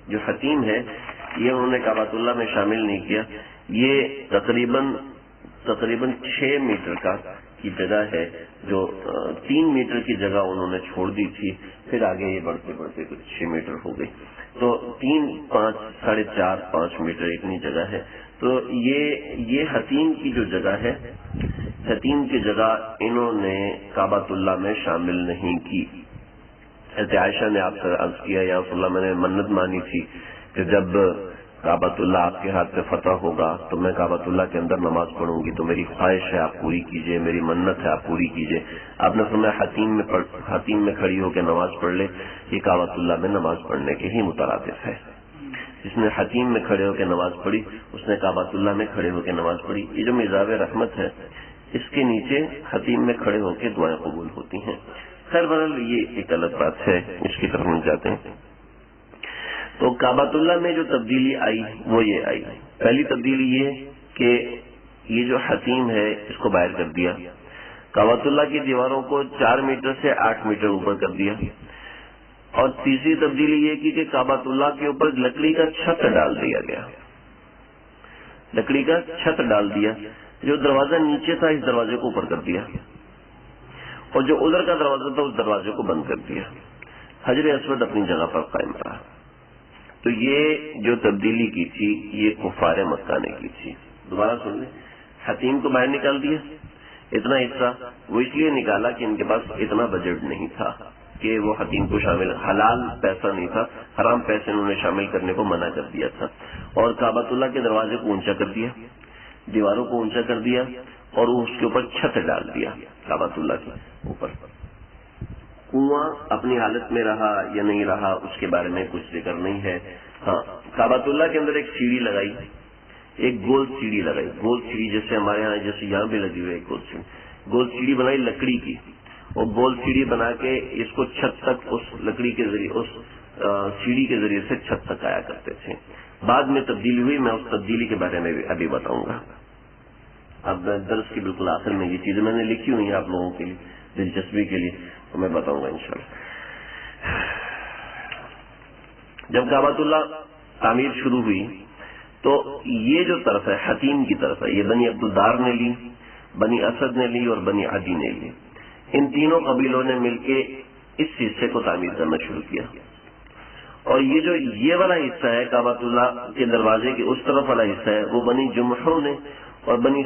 جو حتیم ہے یہ انہوں نے کعبۃ اللہ میں شامل نہیں کیا. یہ تقریباً 6 میٹر کی جگہ ہے، جو 3 میٹر کی جگہ انہوں نے چھوڑ دی تھی، پھر آگے یہ بڑھتے بڑھتے کچھ 6 میٹر ہو گئی. تو 3، 5، 4.5، 5 میٹر اتنی جگہ ہے. تو یہ حتیم کی جو جگہ ہے، حتیم کی جگہ انہوں نے کعبۃ اللہ میں شامل نہیں کی. حضرت عائشہ نے آپ سے عرض کیا یا رسول اللہ، میں نے منت مانی تھی کہ جب کعبۃ اللہ آپ کے ہاتھ سے فتح ہوگا تو میں کعبۃ اللہ کے اندر نماز پڑھوں گی، تو میری خواہش ہے آپ پوری کیجئے، میری منت ہے آپ پوری کیجئے. آپ نے فرمایا حتیم میں کھڑی ہو کے نماز پڑھ لے، یہ کعبۃ اللہ میں نماز پڑھنے کے ہی مترادف ہے. جس نے حتیم میں کھڑے ہو کے نماز پڑھی اس نے کعبۃ اللہ میں کھڑے ہو کے نماز پڑھی. یہ جو میزاب رحمت ہے اس کے نیچے حتیم میں کھڑے ہو کے دعائیں قبول ہوتی ہیں. خیر بہرحال یہ ایک الگ بات ہے، اس کی طرف ہم جاتے ہیں. تو کعبۃ اللہ میں جو تبدیلی آئی وہ یہ آئی. پہلی تبدیلی یہ کہ یہ جو حتیم ہے اس کو باہر کر دیا. کعبۃ اللہ کی دیواروں کو 4 میٹر سے 8 میٹر اوپر کر دیا. اور تیسری تبدیلی یہ کی کہ کعبۃ اللہ کے اوپر لکڑی کا چھت ڈال دیا گیا. لکڑی کا چھت ڈال دیا. جو دروازہ نیچے تھا اس دروازے کو اوپر کر دیا، اور جو ادھر کا دروازہ تھا اس دروازے کو بند کر دیا. حجر اسود اپنی جگہ پر قائم رہا. تو یہ جو تبدیلی کی تھی یہ کفار مکہ نے کی تھی. دوبارہ سن لیں، حتیم کو باہر نکال دیا. اتنا حصہ وہ اس لیے نکالا کہ ان کے پاس اتنا بجٹ نہیں تھا کہ وہ حتیم کو شامل، حلال پیسہ نہیں تھا، حرام پیسے انہوں نے شامل کرنے کو منع کر دیا تھا. اور کعبۃ اللہ کے دروازے کو اونچا کر دیا، دیواروں کو اونچا کر دیا، اور اس کے اوپر چھت ڈال دیا. کعبۃ اللہ کے اوپر کنواں اپنی حالت میں رہا یا نہیں رہا اس کے بارے میں کچھ ذکر نہیں ہے. ہاں، کعبۃ اللہ کے اندر ایک سیڑھی لگائی، ایک گول سیڑھی لگائی. گول سیڑھی جیسے ہمارے یہاں، جیسے یہاں بھی لگی ہوئی ہے گول سیڑھی بنائی لکڑی کی، اور گول سیڑھی بنا کے اس کو چھت تک اس لکڑی کے ذریعے، اس سیڑھی کے ذریعے سے چھت تک آیا کرتے تھے. بعد میں تبدیلی ہوئی، میں اس تبدیلی کے بارے میں ابھی بتاؤں گا. اب درس کی بالکل آخر میں یہ چیزیں میں نے لکھی ہوئی ہیں آپ لوگوں کے لیے دلچسپی کے لیے، تو میں بتاؤں گا انشاءاللہ. جب کعبۃ اللہ تعمیر شروع ہوئی تو یہ جو طرف ہے حتیم کی طرف ہے، یہ بنی عبدالدار نے لی، بنی اسد نے لی اور بنی عدی نے لی. ان تینوں قبیلوں نے مل کے اس حصے کو تعمیر کرنا شروع کیا. اور یہ جو یہ والا حصہ ہے کعبۃ اللہ کے دروازے کے اس طرف والا حصہ ہے، وہ بنی جمحوں نے اور بنی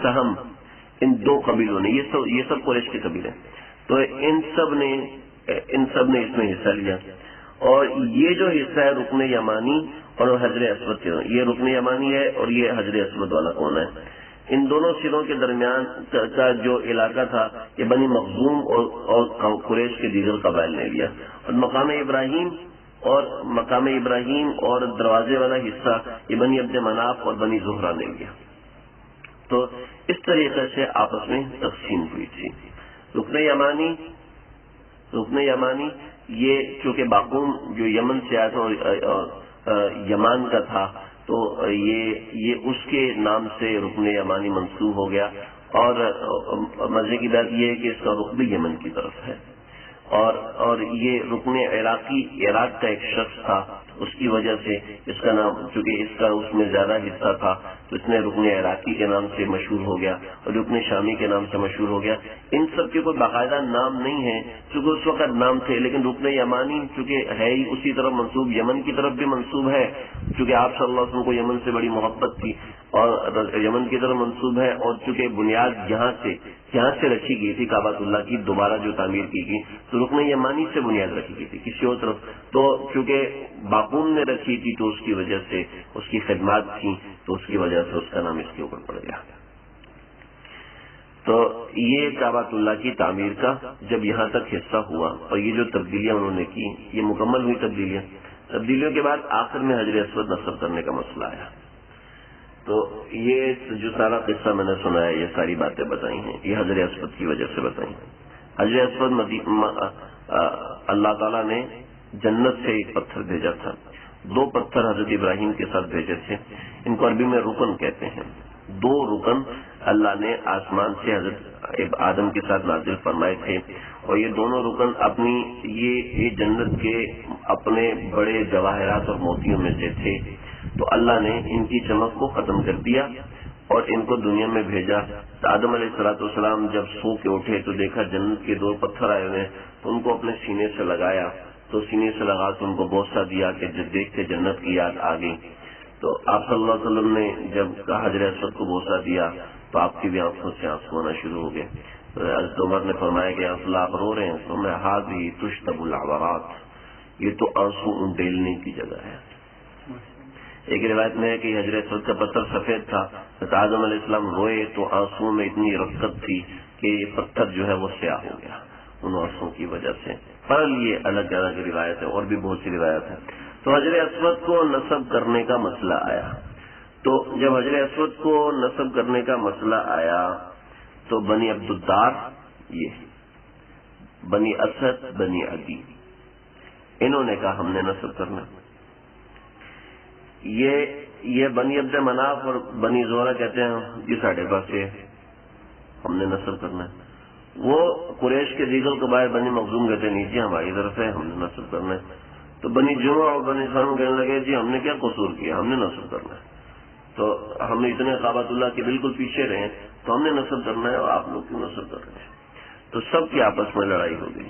سہم، ان 2 قبیلوں نے، یہ سب قریش کے قبیلے، تو ان سب نے اس میں حصہ لیا. اور یہ جو حصہ ہے رکن یمانی اور حجر اسود کے، یہ رکن یمانی ہے اور یہ حجر اسود والا کون ہے. ان دونوں سروں کے درمیان کا جو علاقہ تھا یہ بنی مخزوم اور قریش کے دیگر قبائل نے لیا. اور مقام ابراہیم اور دروازے والا حصہ یہ بنی عبد مناف اور بنی زہرہ نے لیا. تو اس طریقے سے آپس میں تقسیم ہوئی تھی. رکن یمانی یہ چونکہ باقوم جو یمن سے آیا تھا اور یمان کا تھا، تو یہ اس کے نام سے رکن یمانی منسوب ہو گیا. اور مزے کی بات یہ ہے کہ اس کا رخ بھی یمن کی طرف ہے. اور یہ رکن عراق کا ایک شخص تھا، اس کی وجہ سے اس کا نام، چونکہ اس کا اس میں زیادہ حصہ تھا تو اس نے رکن عراقی کے نام سے مشہور ہو گیا اور رکن شامی کے نام سے مشہور ہو گیا۔ ان سب کے کوئی باقاعدہ نام نہیں ہے، چونکہ اس وقت نام تھے، لیکن رکن یمانی چونکہ ہے ہی اسی طرف منسوب، یمن کی طرف بھی منسوب ہے، چونکہ آپ صلی اللہ علیہ وسلم کو یمن سے بڑی محبت تھی اور یمن کی طرف منسوب ہے، اور چونکہ بنیاد یہاں سے رکھی گئی تھی کعبۃ اللہ کی، دوبارہ جو تعمیر کی گئی تو رکن یمانی سے بنیاد رکھی گئی تھی کسی اور طرف، تو چونکہ باقون نے رکھی تھی تو اس کی وجہ سے اس کی خدمات تھیں تو اس کی وجہ سے اس کا نام اس کے اوپر پڑ گیا۔ تو یہ کعبۃ اللہ کی تعمیر کا جب یہاں تک حصہ ہوا اور یہ جو تبدیلیاں انہوں نے کی یہ مکمل ہوئی تبدیلیوں کے بعد آخر میں حجر اسود نصب کرنے کا مسئلہ آیا۔ تو یہ جو سارا قصہ میں نے سنا ہے، یہ ساری باتیں بتائی ہیں، یہ حجر اسود کی وجہ سے بتائی ہیں۔ حجر اسود اللہ تعالیٰ نے جنت سے ایک پتھر بھیجا تھا، 2 پتھر حضرت ابراہیم کے ساتھ بھیجے تھے، ان کو عربی میں رکن کہتے ہیں۔ 2 رکن اللہ نے آسمان سے حضرت آدم کے ساتھ نازل فرمائے تھے، اور یہ دونوں رکن اپنی یہ جنت کے اپنے بڑے جواہرات اور موتیوں میں سے تھے، تو اللہ نے ان کی چمک کو ختم کر دیا اور ان کو دنیا میں بھیجا۔ تو آدم علیہ السلام جب سو کے اٹھے تو دیکھا جنت کے 2 پتھر آئے ہوئے، تو ان کو اپنے سینے سے لگایا، تو سینے سے لگا کے ان کو بوسہ دیا کہ جب دیکھتے جنت کی یاد آ گئی۔ تو آپ صلی اللہ علیہ وسلم نے جب حجر اسود کو بوسہ دیا تو آپ کی بھی آنکھوں سے آنسو آنا شروع ہو گئے۔ حضرت عمر نے فرمایا کہ رسول اللہ آپ رو رہے ہیں، تو میں ہاذی تشتب العورات، یہ تو آنسو انڈیلنے کی جگہ ہے۔ ایک روایت میں ہے کہ حجر اسود کا پتھر سفید تھا، آدم علیہ السلام روئے تو آنسو میں اتنی رقت تھی کہ یہ پتھر جو ہے وہ سیاہ ہو گیا ان آنسو کی وجہ سے۔ پر یہ الگ الگ روایت ہے، اور بھی بہت سی روایت ہے۔ تو حجر اسود کو نصب کرنے کا مسئلہ آیا، تو جب حجر اسود کو نصب کرنے کا مسئلہ آیا تو بنی عبدالدار، یہ بنی اسد، بنی عدی، انہوں نے کہا ہم نے نصب کرنا۔ یہ بنی عبد مناف اور بنی زہرہ کہتے ہیں جی ساڑھے پاس یہ ہم نے نصب کرنا ہے۔ وہ قریش کے دیگر قبائل بنی مخزوم کہتے ہیں نیچے ہماری طرف ہے، ہم نے نصب کرنا ہے۔ تو بنی جمعہ اور بنی سلم کہنے لگے جی ہم نے کیا قصور کیا، ہم نے نصب کرنا ہے، تو ہم نے اتنے کعبۃ اللہ کے بالکل پیچھے رہے تو ہم نے نصب کرنا ہے اور آپ لوگ کیوں نصب کر رہے ہیں؟ تو سب کی آپس میں لڑائی ہو گئی۔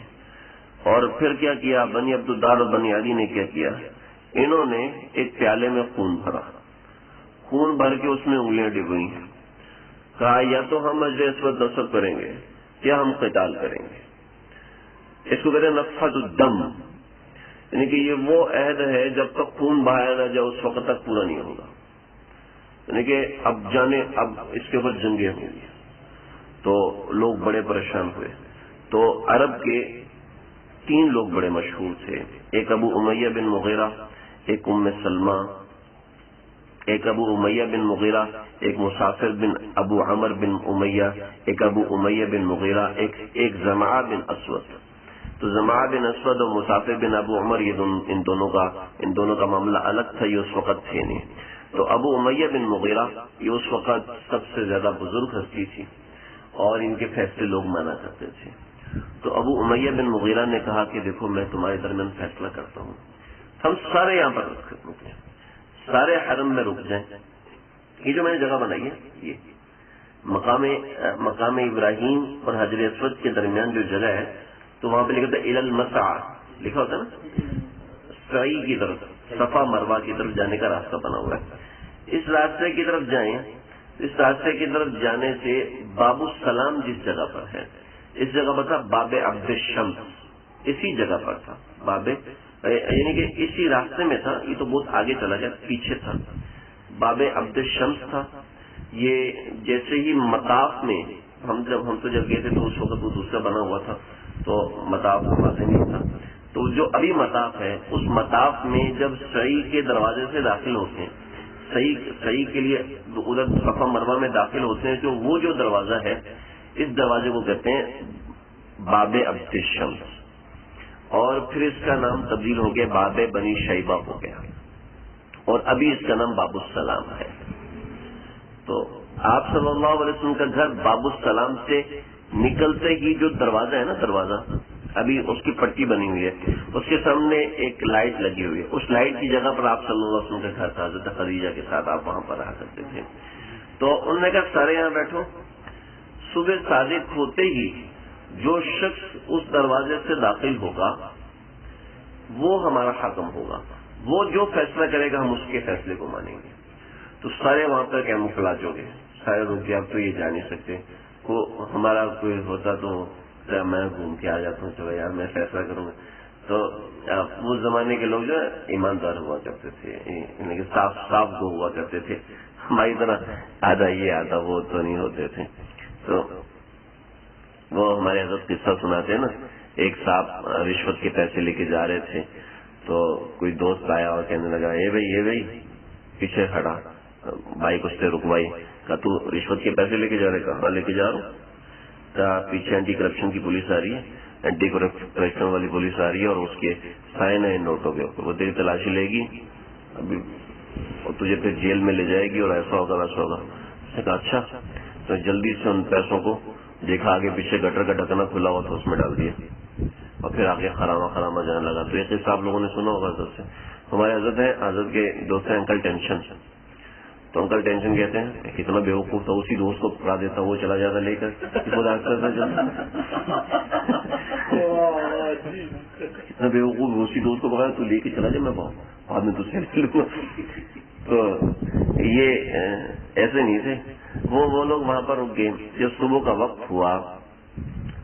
اور پھر کیا کیا، بنی عبدالدار اور بنی علی نے کیا کیا، انہوں نے ایک پیالے میں خون بھر کے اس میں انگلیاں ڈبوئی، کہا یا تو ہم حجر اسود نصب کریں گے یا ہم قتال کریں گے۔ اس کو کہتے ہیں نفحۃ الدم، یعنی کہ یہ وہ عہد ہے جب تک خون بہایا نہ جائے اس وقت تک پورا نہیں ہوگا، یعنی کہ اب اس کے اوپر جنگیں ہوں گی۔ تو لوگ بڑے پریشان ہوئے۔ تو عرب کے 3 لوگ بڑے مشہور تھے، ایک ابو امیہ بن مغیرہ، ایک ام سلمہ، ایک ابو امیہ بن مغیرہ، ایک مسافر بن ابو عمر بن امیہ، ایک ابو امیہ بن مغیرہ، ایک زمعہ بن اسود۔ تو زمعہ بن اسود اور مسافر بن ابو عمر ان دونوں کا معاملہ الگ تھا، یہ اس وقت تھے نہیں۔ تو ابو امیہ بن مغیرہ یہ اس وقت سب سے زیادہ بزرگ ہستی تھی اور ان کے فیصلے لوگ مانا کرتے تھے۔ تو ابو امیہ بن مغیرہ نے کہا کہ دیکھو میں تمہارے درمیان فیصلہ کرتا ہوں، ہم سارے یہاں پر رک جائیں، سارے حرم میں رک جائیں۔ یہ جو میں نے جگہ بنائی ہے یہ مقام ابراہیم اور حجر اسود کے درمیان جو جگہ ہے تو وہاں پہ لکھا تھا الی المسعی، لکھا ہوتا ہے نا، سعی کی طرف، صفا مروہ کی طرف جانے کا راستہ بنا ہوا ہے، اس راستے کی طرف جائیں۔ اس راستے کی طرف جانے سے باب السلام جس جگہ پر ہے، اس جگہ پر تھا باب عبد الشمس، اسی جگہ پر تھا باب، یعنی کہ اسی راستے میں تھا، یہ تو بہت آگے چلا گیا، پیچھے تھا، باب عبد الشمس تھا۔ یہ جیسے ہی مطاف میں ہم تو جب گئے تھے تو اس وقت وہ دوسرا بنا ہوا تھا تو مطاف وہاں سے نہیں تھا، تو جو ابھی مطاف ہے اس مطاف میں جب سعی کے دروازے سے داخل ہوتے ہیں، سعی کے لیے ادھر صفا مروہ میں داخل ہوتے ہیں، جو وہ جو دروازہ ہے اس دروازے کو کہتے ہیں باب عبد الشمس، اور پھر اس کا نام تبدیل ہو گیا باب بنی شیبہ ہو گیا، اور ابھی اس کا نام باب السلام ہے۔ تو آپ صلی اللہ علیہ وسلم کا گھر باب السلام سے نکلتے ہی جو دروازہ ہے نا، دروازہ ابھی اس کی پٹی بنی ہوئی ہے، اس کے سامنے ایک لائٹ لگی ہوئی ہے، اس لائٹ کی جگہ پر آپ صلی اللہ علیہ وسلم کا گھر تھا، حضرت خدیجہ کے ساتھ آپ وہاں پر رہا کرتے تھے. تو انہوں نے کہا سارے یہاں بیٹھو، صبح صادق ہوتے ہی جو شخص اس دروازے سے داخل ہوگا وہ ہمارا حاکم ہوگا، وہ جو فیصلہ کرے گا ہم اس کے فیصلے کو مانیں گے. تو سارے وہاں پر کیموفلاج ہو گئے، سارے لوگ کہ آپ تو یہ جان نہیں سکتے، ہمارا کوئی ہوتا تو میں گھوم کے آ جاتا ہوں، چلو یار میں فیصلہ کروں گا. تو اس زمانے کے لوگ جو ہے ایماندار ہوا کرتے تھے، یعنی کہ صاف صاف گو ہوا کرتے تھے، ہماری طرح آدھا یہ آدھا وہ تو نہیں ہوتے تھے. تو وہ ہمارے حضرت قصہ سناتے ہیں نا، ایک صاحب رشوت کے پیسے لے کے جا رہے تھے، تو کوئی دوست آیا اور کہنے لگا اے بھائی پیچھے کھڑا، بائک اس سے رکوائی، کہا تو رشوت کے پیسے لے کے جا رہے؟ کہاں لے کے جا رہا ہوں؟ پیچھے اینٹی کرپشن کی پولیس آ رہی ہے، اینٹی کرپشن والی پولیس آ رہی ہے اور اس کے سائن ہے ان نوٹوں کے اوپر، وہ تیری تلاشی لے گی ابھی اور تجھے پھر جیل میں لے جائے گی اور ایسا ہوگا ویسا ہوگا. اس نے کہا اچھا. تو جلدی سے ان پیسوں کو دیکھا، آگے پیچھے گٹر کا ڈھکنا کھلا ہوا تھا، اس میں ڈال دیا اور پھر آگے خرامہ جانے لگا. تو ایسے صاحب لوگوں نے سنا ہوگا حضرت سے. ہمارے حضرت ہیں، حضرت کے دوست ہیں انکل ٹینشن. تو انکل ٹینشن کہتے ہیں کتنا بیوقوف تھا، اسی دوست کو پکڑا دیتا، وہ چلا جاتا لے کر کتنا بیوقوف، اسی دوست کو پکڑا تو لے کے چلا جائے، میں بعد میں تجھے لے لوں. تو یہ ایسے نہیں تھے وہ لوگ. وہاں پر رک گئے. جب صبح کا وقت ہوا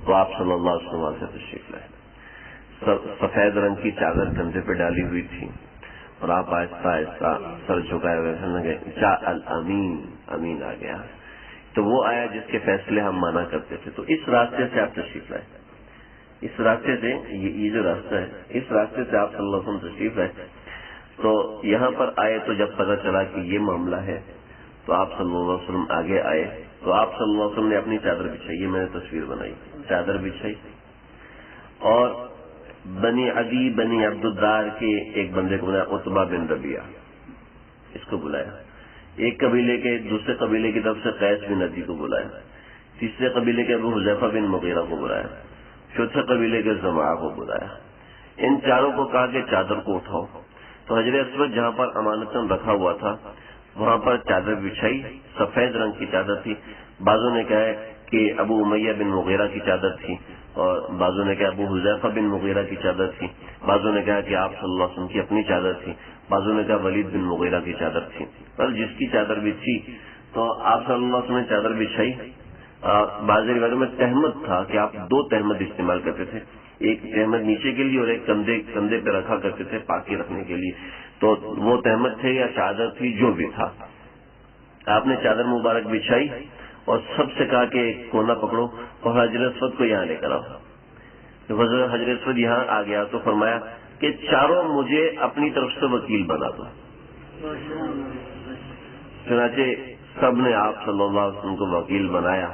تو آپ صلی اللہ علیہ وسلم سے تشریف لائے. سفید رنگ کی چادر کندھے پہ ڈالی ہوئی تھی اور آپ آہستہ آہستہ سر جھکائے ہوئے جا الامین، امین آ گیا. تو وہ آیا جس کے فیصلے ہم مانا کرتے تھے. تو اس راستے سے آپ تشریف لائے، اس راستے سے، یہ جو راستہ ہے اس راستے سے آپ صلی اللہ علیہ وسلم تشریف لائے. تو یہاں پر آئے تو جب پتہ چلا کہ یہ معاملہ ہے تو آپ صلی اللہ علیہ وسلم آگے آئے. تو آپ صلی اللہ علیہ وسلم نے اپنی چادر بچھائی، یہ میں نے تصویر بنائی، چادر بچھائی اور بنی عدی بنی عبد الدار کے ایک بندے کو بلایا، عتبہ بن ربیعہ، اس کو بلایا. ایک قبیلے کے دوسرے قبیلے کی طرف سے قیس بن عدی کو بلایا. تیسرے قبیلے کے ابو حذیفہ بن مغیرہ کو بلایا. چوتھے قبیلے کے زمعہ کو بلایا. ان چاروں کو کہا کہ چادر کو اٹھاؤ. تو حجر اسود جہاں پر امانتاً رکھا ہوا تھا وہاں پر چادر بچھائی، سفید رنگ کی چادر تھی. بعضوں نے کہا کہ ابو امیہ بن مغیرہ کی چادر تھی اور بعضوں نے کہا ابو حذیفہ بن مغیرہ کی چادر تھی. بعضوں نے کہا کہ آپ صلی اللہ علیہ وسلم کی اپنی چادر تھی. بعضوں نے کہا ولید بن مغیرہ کی چادر تھی. پر جس کی چادر بچھی تو آپ صلی اللہ علیہ وسلم نے چادر بچھائی. بعض روایتوں میں تہمت تھا کہ آپ دو تہمت استعمال کرتے تھے، ایک تہمت نیچے کے لیے اور ایک کندھے پہ رکھا کرتے تھے پاکی رکھنے کے لیے. تو وہ تہمت تھے یا چادر تھی، جو بھی تھا، آپ نے چادر مبارک بچھائی اور سب سے کہا کہ ایک کونا پکڑو اور حجر اسود کو یہاں لے کر آؤ. جب حجر اسود یہاں آ گیا تو فرمایا کہ چاروں مجھے اپنی طرف سے وکیل بنا دو. چنانچہ سب نے آپ صلی اللہ علیہ وسلم کو وکیل بنایا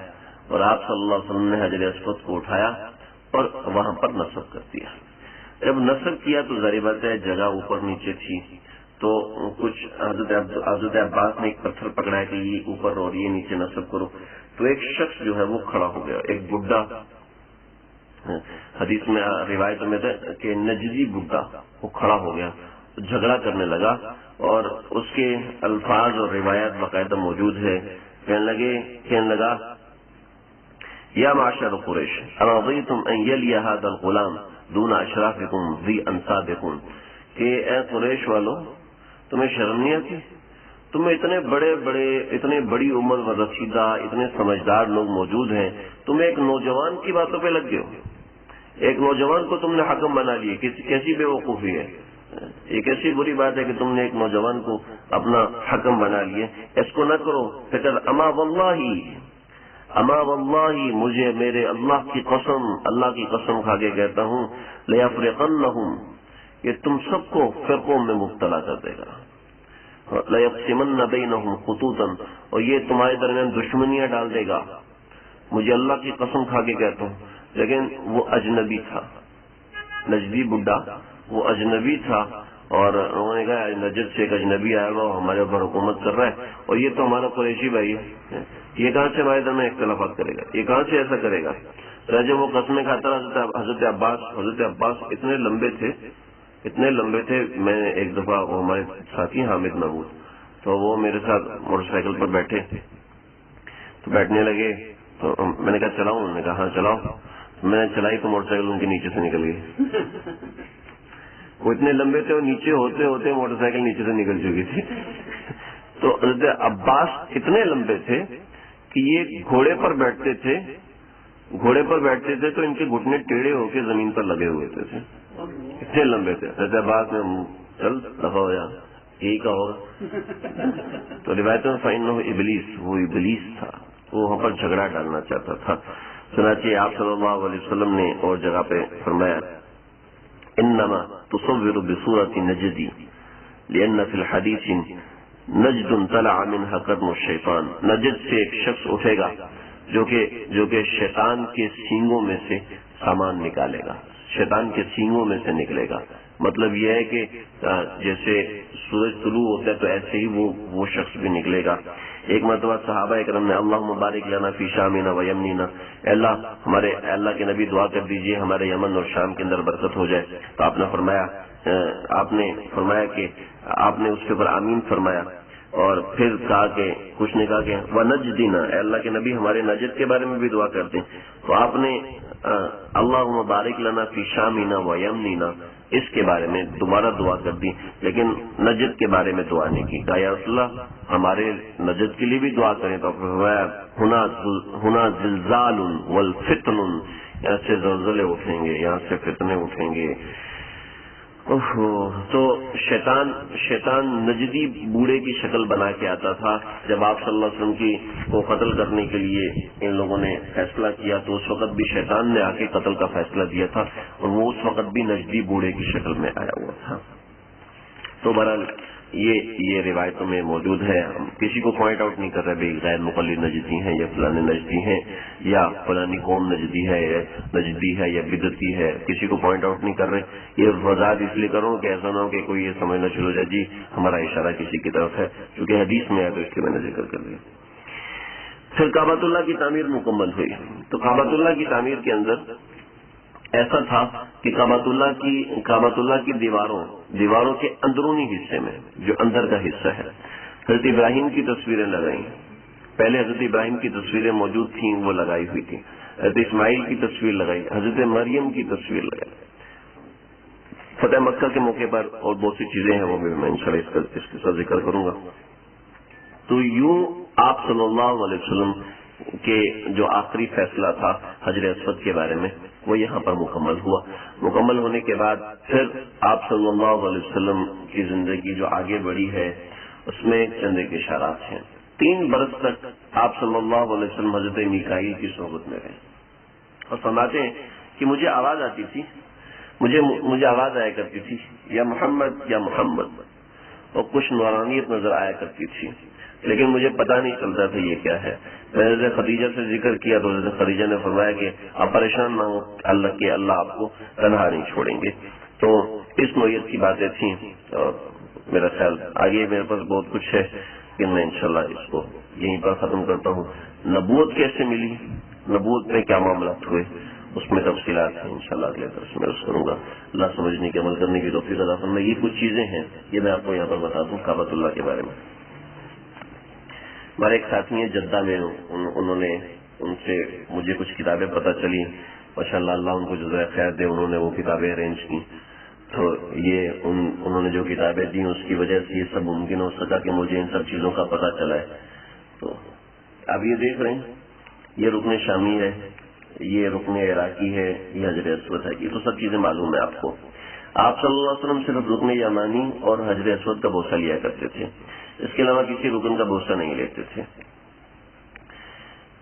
اور آپ صلی اللہ علیہ وسلم نے حجر اسود کو اٹھایا اور وہاں پر نصب کر دیا. جب نصب کیا تو ظاہر بات ہے جگہ اوپر نیچے تھی، تو کچھ حضرت عباس نے ایک پتھر پکڑا ہے کہ یہ اوپر اور یہ نیچے نصب کرو. تو ایک شخص جو ہے وہ کھڑا ہو گیا، ایک بڈھا، حدیث میں روایت میں تھا کہ نجدی بڈھا، وہ کھڑا ہو گیا، جھگڑا کرنے لگا اور اس کے الفاظ اور روایات باقاعدہ موجود ہے. کہنے لگا یا معشر قریش ارضیتم ان یلی هذا الغلام دون اشرافکم ذی انصابکم، کہ اے قریش والو تمہیں شرم نہیں آتی؟ تمہیں اتنے بڑی عمر و رسیدہ اتنے سمجھدار لوگ موجود ہیں، تم ایک نوجوان کی باتوں پہ لگ گئے ہو. ایک نوجوان کو تم نے حکم بنا لیے، کیسی بے وقوفی ہے. ایک ایسی بری بات ہے کہ تم نے ایک نوجوان کو اپنا حکم بنا لیے. اس کو نہ کرو. فکر اما واللہ مجھے میرے اللہ کی قسم کھا کے کہتا ہوں لیفرقنہم، یہ تم سب کو فرقوں میں مبتلا کر دے گا. لیقسمن بینہم خطوطا، اور یہ تمہارے درمیان دشمنیاں ڈال دے گا. مجھے اللہ کی قسم کھا کے کہتا ہوں. لیکن وہ اجنبی تھا، نجدی بڈھا، وہ اجنبی تھا اور انہوں نے کہا نجد سے ایک اجنبی آیا ہوا ہمارے اوپر حکومت کر رہا ہے اور یہ تو ہمارا قریشی بھائی ہے، یہ کہاں سے ہمارے درمیان اختلافات کرے گا، یہ کہاں سے ایسا کرے گا. جب وہ قسمیں کھاتا رہا حضرت عباس اتنے لمبے تھے. میں ایک دفعہ وہ ہمارے ساتھی حامد محمود تو وہ میرے ساتھ موٹر سائیکل پر بیٹھے تو بیٹھنے لگے تو میں نے کہا چلاؤں؟ انہوں نے کہا ہاں چلاؤ. میں نے چلائی تو موٹر سائیکل ان کے نیچے سے نکل گئی. وہ اتنے لمبے تھے اور نیچے ہوتے ہوتے موٹر سائیکل نیچے سے نکل چکی تھی. تو حضرت عباس اتنے لمبے تھے کہ یہ گھوڑے پر بیٹھتے تھے تو ان کے گھٹنے ٹیڑھے ہو کے زمین پر لگے ہوئے تھے. اتنے لمبے تھے. حضرت عباس میں چل دفعہ ہو جا یہی کا ہوگا. تو روایت میں فإنہ ابلیس، وہ ابلیس تھا، وہ وہاں پر جھگڑا ڈالنا چاہتا تھا. چنانچہ آپ صلی اللہ علیہ وسلم نے اور جگہ پہ فرمایا انما تصور بصورت نجدی لأن فی الحدیث نجد طلع منها قرن الشیطان. نجد سے ایک شخص اٹھے گا جو کہ شیطان کے سینگوں میں سے سامان نکالے گا، شیطان کے سینگوں میں سے نکلے گا. مطلب یہ ہے کہ جیسے سورج طلوع ہوتا ہے تو ایسے ہی وہ شخص بھی نکلے گا. ایک مرتبہ صحابہ اکرام نے اللہم بارک لنا فی شامنا و یمنینا، اللہ کے نبی دعا کر دیجئے ہمارے یمن اور شام کے اندر برکت ہو جائے. تو آپ نے فرمایا کہ آپ نے اس کے اوپر آمین فرمایا اور پھر کہا کہ کچھ نے کہا کہ وَنَجْدِنَا، اے اللہ کے نبی ہمارے نجد کے بارے میں بھی دعا کرتے ہیں. تو آپ نے اللہم بارک لنا فی شامنا و یمنینا اس کے بارے میں دوبارہ دعا کر دی، لیکن نجد کے بارے میں دعا نہیں کی. کہا یا رسول اللہ ہمارے نجد کے لیے بھی دعا کریں. تو ہنا زلزال والفتن، یہاں سے زلزلے اٹھیں گے، یہاں سے فتنے اٹھیں گے. تو شیطان نجدی بوڑھے کی شکل بنا کے آتا تھا. جب آپ صلی اللہ علیہ وسلم کو قتل کرنے کے لیے ان لوگوں نے فیصلہ کیا تو اس وقت بھی شیطان نے آ کے قتل کا فیصلہ دیا تھا اور وہ اس وقت بھی نجدی بوڑھے کی شکل میں آیا ہوا تھا. تو بہرحال یہ روایتوں میں موجود ہے. ہم کسی کو پوائنٹ آؤٹ نہیں کر رہے بھائی غیر مقلد نجدی ہیں یا فلانے نجدی ہیں یا فلانی قوم نجدی ہے یا بدعتی ہے، کسی کو پوائنٹ آؤٹ نہیں کر رہے. یہ وضاحت اس لیے کروں کہ ایسا نہ ہو کہ کوئی یہ سمجھنا شروع ہو جائے جی ہمارا اشارہ کسی کی طرف ہے، کیونکہ حدیث میں ہے تو اس لیے میں نے ذکر کر دیا. پھر کعبۃ اللہ کی تعمیر مکمل ہوئی. تو کعبۃ اللہ کی تعمیر کے اندر ایسا تھا کہ کعبۃ اللہ کی دیواروں کے اندرونی حصے میں جو اندر کا حصہ ہے حضرت ابراہیم کی تصویریں لگائی. پہلے حضرت ابراہیم کی تصویریں موجود تھیں، وہ لگائی ہوئی تھی. حضرت اسماعیل کی تصویر لگائی، حضرت مریم کی تصویر لگائی. فتح مکہ کے موقع پر اور بہت سی چیزیں ہیں وہ بھی میں انشاءاللہ اس کے ساتھ ذکر کروں گا. تو یوں آپ صلی اللہ علیہ وسلم کہ جو آخری فیصلہ تھا حجر اسود کے بارے میں وہ یہاں پر مکمل ہوا. مکمل ہونے کے بعد پھر آپ صلی اللہ علیہ وسلم کی زندگی جو آگے بڑھی ہے اس میں چند ایک اشارات ہیں. 3 برس تک آپ صلی اللہ علیہ وسلم حضرت میکائیل کی صحبت میں رہے اور فرماتے ہیں کہ مجھے آواز آتی تھی، مجھے آواز آیا کرتی تھی یا محمد یا محمد، اور کچھ نورانیت نظر آیا کرتی تھی لیکن مجھے پتہ نہیں چلتا تھا یہ کیا ہے. میں نے خدیجہ سے ذکر کیا تو خدیجہ نے فرمایا کہ آپ پریشان نہ ہو، اللہ آپ کو تنہا نہیں چھوڑیں گے. تو اس نوعیت کی باتیں تھیں اور میرا خیال آگے میرے پاس بہت کچھ ہے کہ میں انشاءاللہ اس کو یہیں پر ختم کرتا ہوں. نبوت کیسے ملی، نبوت میں کیا معاملات ہوئے، اس میں تفصیلات ہیں انشاءاللہ اگلے درس میں عرض کروں گا. اللہ سمجھنے کے عمل کرنے کی توفیق عطا فرمائے. یہ کچھ چیزیں ہیں یہ میں آپ کو یہاں پر بتا دوں کعبۃ اللہ کے بارے میں. ہمارے ایک ساتھی ہیں جدہ میں، ان سے مجھے کچھ کتابیں پتہ چلی، ماشاءاللہ اللہ ان کو جزائے خیر دے، انہوں نے وہ کتابیں ارینج کی. تو یہ انہوں نے جو کتابیں دی اس کی وجہ سے یہ سب ممکن ہو سکا کہ مجھے ان سب چیزوں کا پتہ چلا ہے. تو اب یہ دیکھ رہے ہیں یہ رکن شامی ہے، یہ رکن عراقی ہے، یہ حجر اسود ہے، یہ تو سب چیزیں معلوم ہے آپ کو. آپ صلی اللہ علیہ وسلم صرف رکن یمانی اور حجر اسود کا بوسہ لیا کرتے تھے، اس کے علاوہ کسی رکن کا بوسہ نہیں لیتے تھے.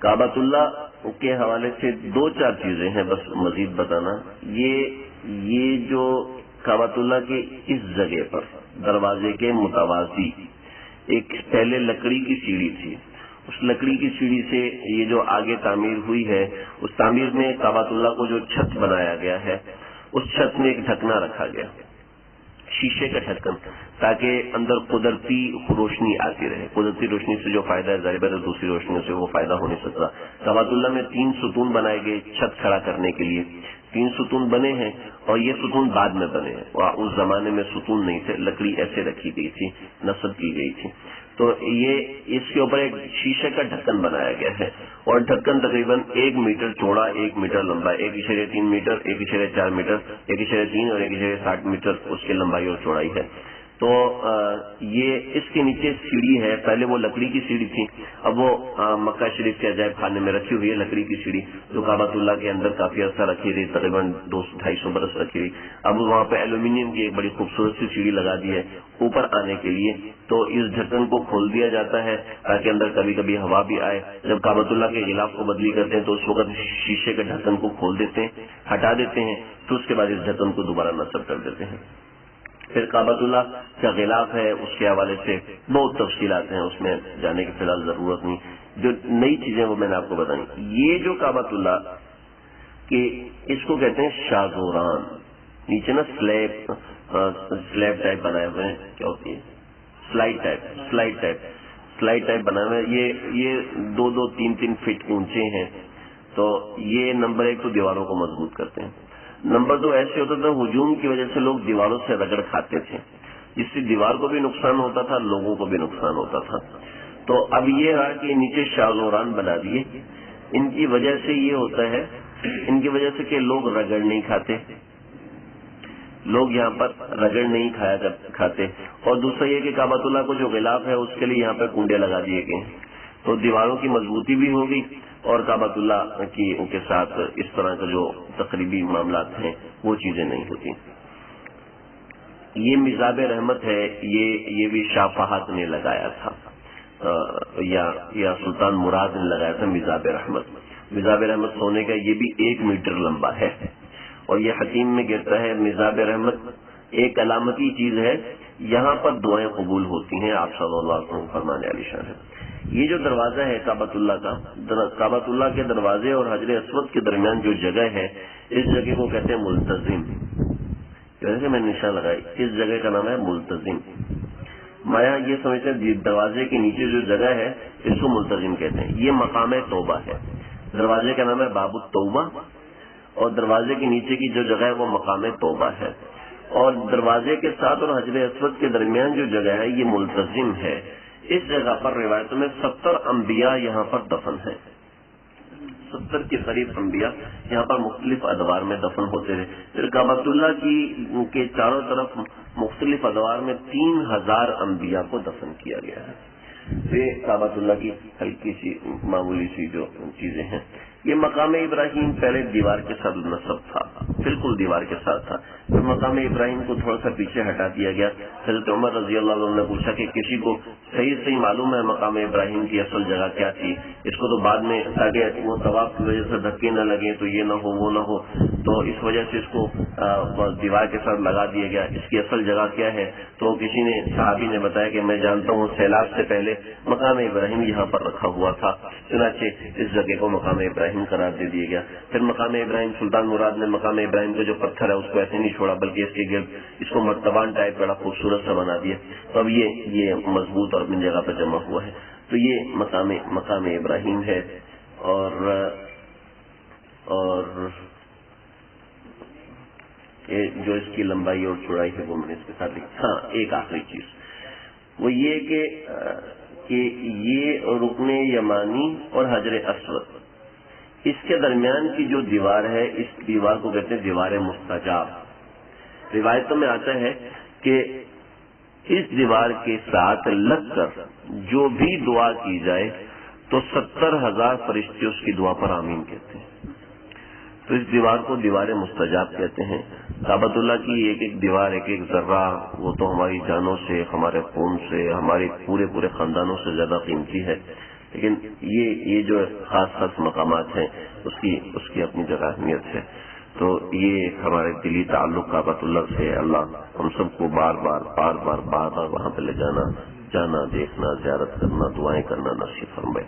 کعبۃ اللہ کے حوالے سے 2-4 چیزیں ہیں بس مزید بتانا. یہ جو کعبۃ اللہ کے اس جگہ پر دروازے کے متوازی ایک پہلے لکڑی کی سیڑھی تھی، اس لکڑی کی سیڑھی سے یہ جو آگے تعمیر ہوئی ہے اس تعمیر میں کعبۃ اللہ کو جو چھت بنایا گیا ہے اس چھت میں ایک ڈھکنا رکھا گیا. شیشے کا ڈھکن، تاکہ اندر قدرتی روشنی آتی رہے. قدرتی روشنی سے جو فائدہ ہے ظاہر ہے دوسری روشنیوں سے وہ فائدہ ہو نہیں سکتا. کعبۃ اللہ میں 3 ستون بنائے گئے چھت کھڑا کرنے کے لیے. 3 ستون بنے ہیں اور یہ ستون بعد میں بنے ہیں. اس زمانے میں ستون نہیں تھے، لکڑی ایسے رکھی گئی تھی، نصب کی گئی تھی. تو یہ اس کے اوپر ایک شیشے کا ڈھکن بنایا گیا ہے اور ڈھکن تقریباً 1 میٹر چوڑا، 1 میٹر لمبا، 1.3 میٹر، 1.4 میٹر، 1.3 اور 1.60 میٹر اس کی لمبائی اور چوڑائی ہے. تو یہ اس کے نیچے سیڑھی ہے. پہلے وہ لکڑی کی سیڑھی تھی، اب وہ مکہ شریف کے عجائب خانے میں رکھی ہوئی ہے لکڑی کی سیڑھی، جو کعبۃ اللہ کے اندر کافی عرصہ رکھی تھی، تقریباً 200-250 برس رکھی ہوئی. اب وہاں پہ ایلومینیم کی ایک بڑی خوبصورت سی سیڑھی لگا دی ہے اوپر آنے کے لیے. تو اس ڈھکن کو کھول دیا جاتا ہے تاکہ اندر کبھی کبھی ہوا بھی آئے. جب کعبۃ اللہ کے غلاف کو بدلی کرتے ہیں تو اس وقت شیشے کے ڈھکن کو کھول دیتے ہیں، ہٹا دیتے ہیں، تو اس کے بعد اس ڈھکن کو دوبارہ نصب کر دیتے ہیں. پھر کعبۃ اللہ کا غلاف ہے، اس کے حوالے سے بہت تفصیلات ہیں، اس میں جانے کی فی الحال ضرورت نہیں. جو نئی چیزیں وہ میں نے آپ کو بتائیں. یہ جو کعبۃ اللہ کہ اس کو کہتے ہیں شاذوران، نیچے نا سلیب ٹائپ بنائے ہوئے ہیں، کیا ہوتی ہے سلائڈ ٹائپ بنائے ہوئے ہیں. یہ 2-3 فٹ اونچے ہیں. تو یہ نمبر 1 تو دیواروں کو مضبوط کرتے ہیں. نمبر 2 ایسے ہوتا تھا ہجوم کی وجہ سے لوگ دیواروں سے رگڑ کھاتے تھے، جس سے دیوار کو بھی نقصان ہوتا تھا، لوگوں کو بھی نقصان ہوتا تھا. تو اب یہ ہے کہ نیچے شاذوران بنا دیے. ان کی وجہ سے یہ ہوتا ہے، ان کی وجہ سے کہ لوگ رگڑ نہیں کھاتے، لوگ یہاں پر رگڑ نہیں کھاتے. اور دوسرا یہ کہ کعبۃ اللہ کو جو غلاف ہے اس کے لیے یہاں پہ کنڈے لگا دیے گئے ہیں. تو دیواروں کی مضبوطی بھی ہوگی اور کعبۃ اللہ کی ان کے ساتھ اس طرح کا جو تقریبی معاملات ہیں وہ چیزیں نہیں ہوتی. یہ مزاب رحمت ہے، یہ بھی شاہ فہد نے لگایا تھا یا سلطان مراد نے لگایا تھا. مزاب رحمت سونے کا یہ بھی 1 میٹر لمبا ہے اور یہ حتیم میں گرتا ہے. مزاب رحمت ایک علامتی چیز ہے، یہاں پر دعائیں قبول ہوتی ہیں. آپ صلی اللہ علیہ وسلم فرمانے علی شان ہے. یہ جو دروازہ ہے کعبۃ اللہ کا، کعبۃ اللہ کے دروازے اور حجر اسود کے درمیان جو جگہ ہے، اس جگہ کو کہتے ہیں ملتزم. جیسے میں نشان لگائی، اس جگہ کا نام ہے ملتزم. مایا یہ سمجھتے ہیں دروازے کے نیچے جو جگہ ہے اس کو ملتزم کہتے ہیں. یہ مقام توبہ ہے. دروازے کا نام ہے باب التوبہ اور دروازے کے نیچے کی جو جگہ ہے وہ مقام توبہ ہے. اور دروازے کے ساتھ اور حجر اسود کے درمیان جو جگہ ہے یہ ملتزم ہے. اس جگہ پر روایتوں میں 70 انبیاء یہاں پر دفن ہیں. 70 کے قریب انبیاء یہاں پر مختلف ادوار میں دفن ہوتے رہے. پھر کعبۃ اللہ کے چاروں طرف مختلف ادوار میں 3000 انبیاء کو دفن کیا گیا ہے. یہ کعبۃ اللہ کی ہلکی سی معمولی سی جو چیزیں ہیں. یہ مقام ابراہیم پہلے دیوار کے ساتھ نصب تھا، بالکل دیوار کے ساتھ تھا. پھر مقام ابراہیم کو تھوڑا سا پیچھے ہٹا دیا گیا. حضرت عمر رضی اللہ عنہ نے پوچھا کہ کسی کو صحیح معلوم ہے مقام ابراہیم کی اصل جگہ کیا تھی؟ اس کو تو بعد میں تاکہ وہ طواف کی وجہ سے دھکے نہ لگے، تو یہ نہ ہو وہ نہ ہو، تو اس وجہ سے اس کو دیوار کے ساتھ لگا دیا گیا. اس کی اصل جگہ کیا ہے؟ تو کسی نے صحابی نے بتایا کہ میں جانتا ہوں سیلاب سے پہلے مقام ابراہیم یہاں پر رکھا ہوا تھا، چنانچہ اس جگہ کو مقام ابراہیم قرار دے دیا گیا. پھر مقام ابراہیم، سلطان مراد نے مقام ابراہیم کا جو پتھر ہے اس کو ایسے نہیں چھوڑا بلکہ اس کے گرد اس کو مرتبان ٹائپ بڑا خوبصورت سا بنا دیا. تو اب یہ مضبوط اور اپنی جگہ پہ جمع ہوا ہے. تو یہ مقام ابراہیم ہے. اور جو اس کی لمبائی اور چوڑائی ہے وہ میں نے اس کے ساتھ لکھی. ہاں ایک آخری چیز وہ یہ کہ یہ رکن یمانی اور حجر اسود، اس کے درمیان کی جو دیوار ہے اس دیوار کو کہتے ہیں دیوار مستجاب. روایتوں میں آتا ہے کہ اس دیوار کے ساتھ لگ کر جو بھی دعا کی جائے تو 70,000 فرشتے اس کی دعا پر آمین کہتے ہیں. تو اس دیوار کو دیوار مستجاب کہتے ہیں. کعبۃ اللہ کی ایک ایک دیوار، ایک ایک ذرہ، وہ تو ہماری جانوں سے، ہمارے خون سے، ہمارے پورے خاندانوں سے زیادہ قیمتی ہے. لیکن یہ جو خاص مقامات ہیں اس کی اپنی جگہ اہمیت ہے. تو یہ ہمارے دلی تعلق کعبۃ اللہ سے. اللہ ہم سب کو بار بار وہاں پہ لے جانا، دیکھنا، زیارت کرنا، دعائیں کرنا نصیب فرمائے.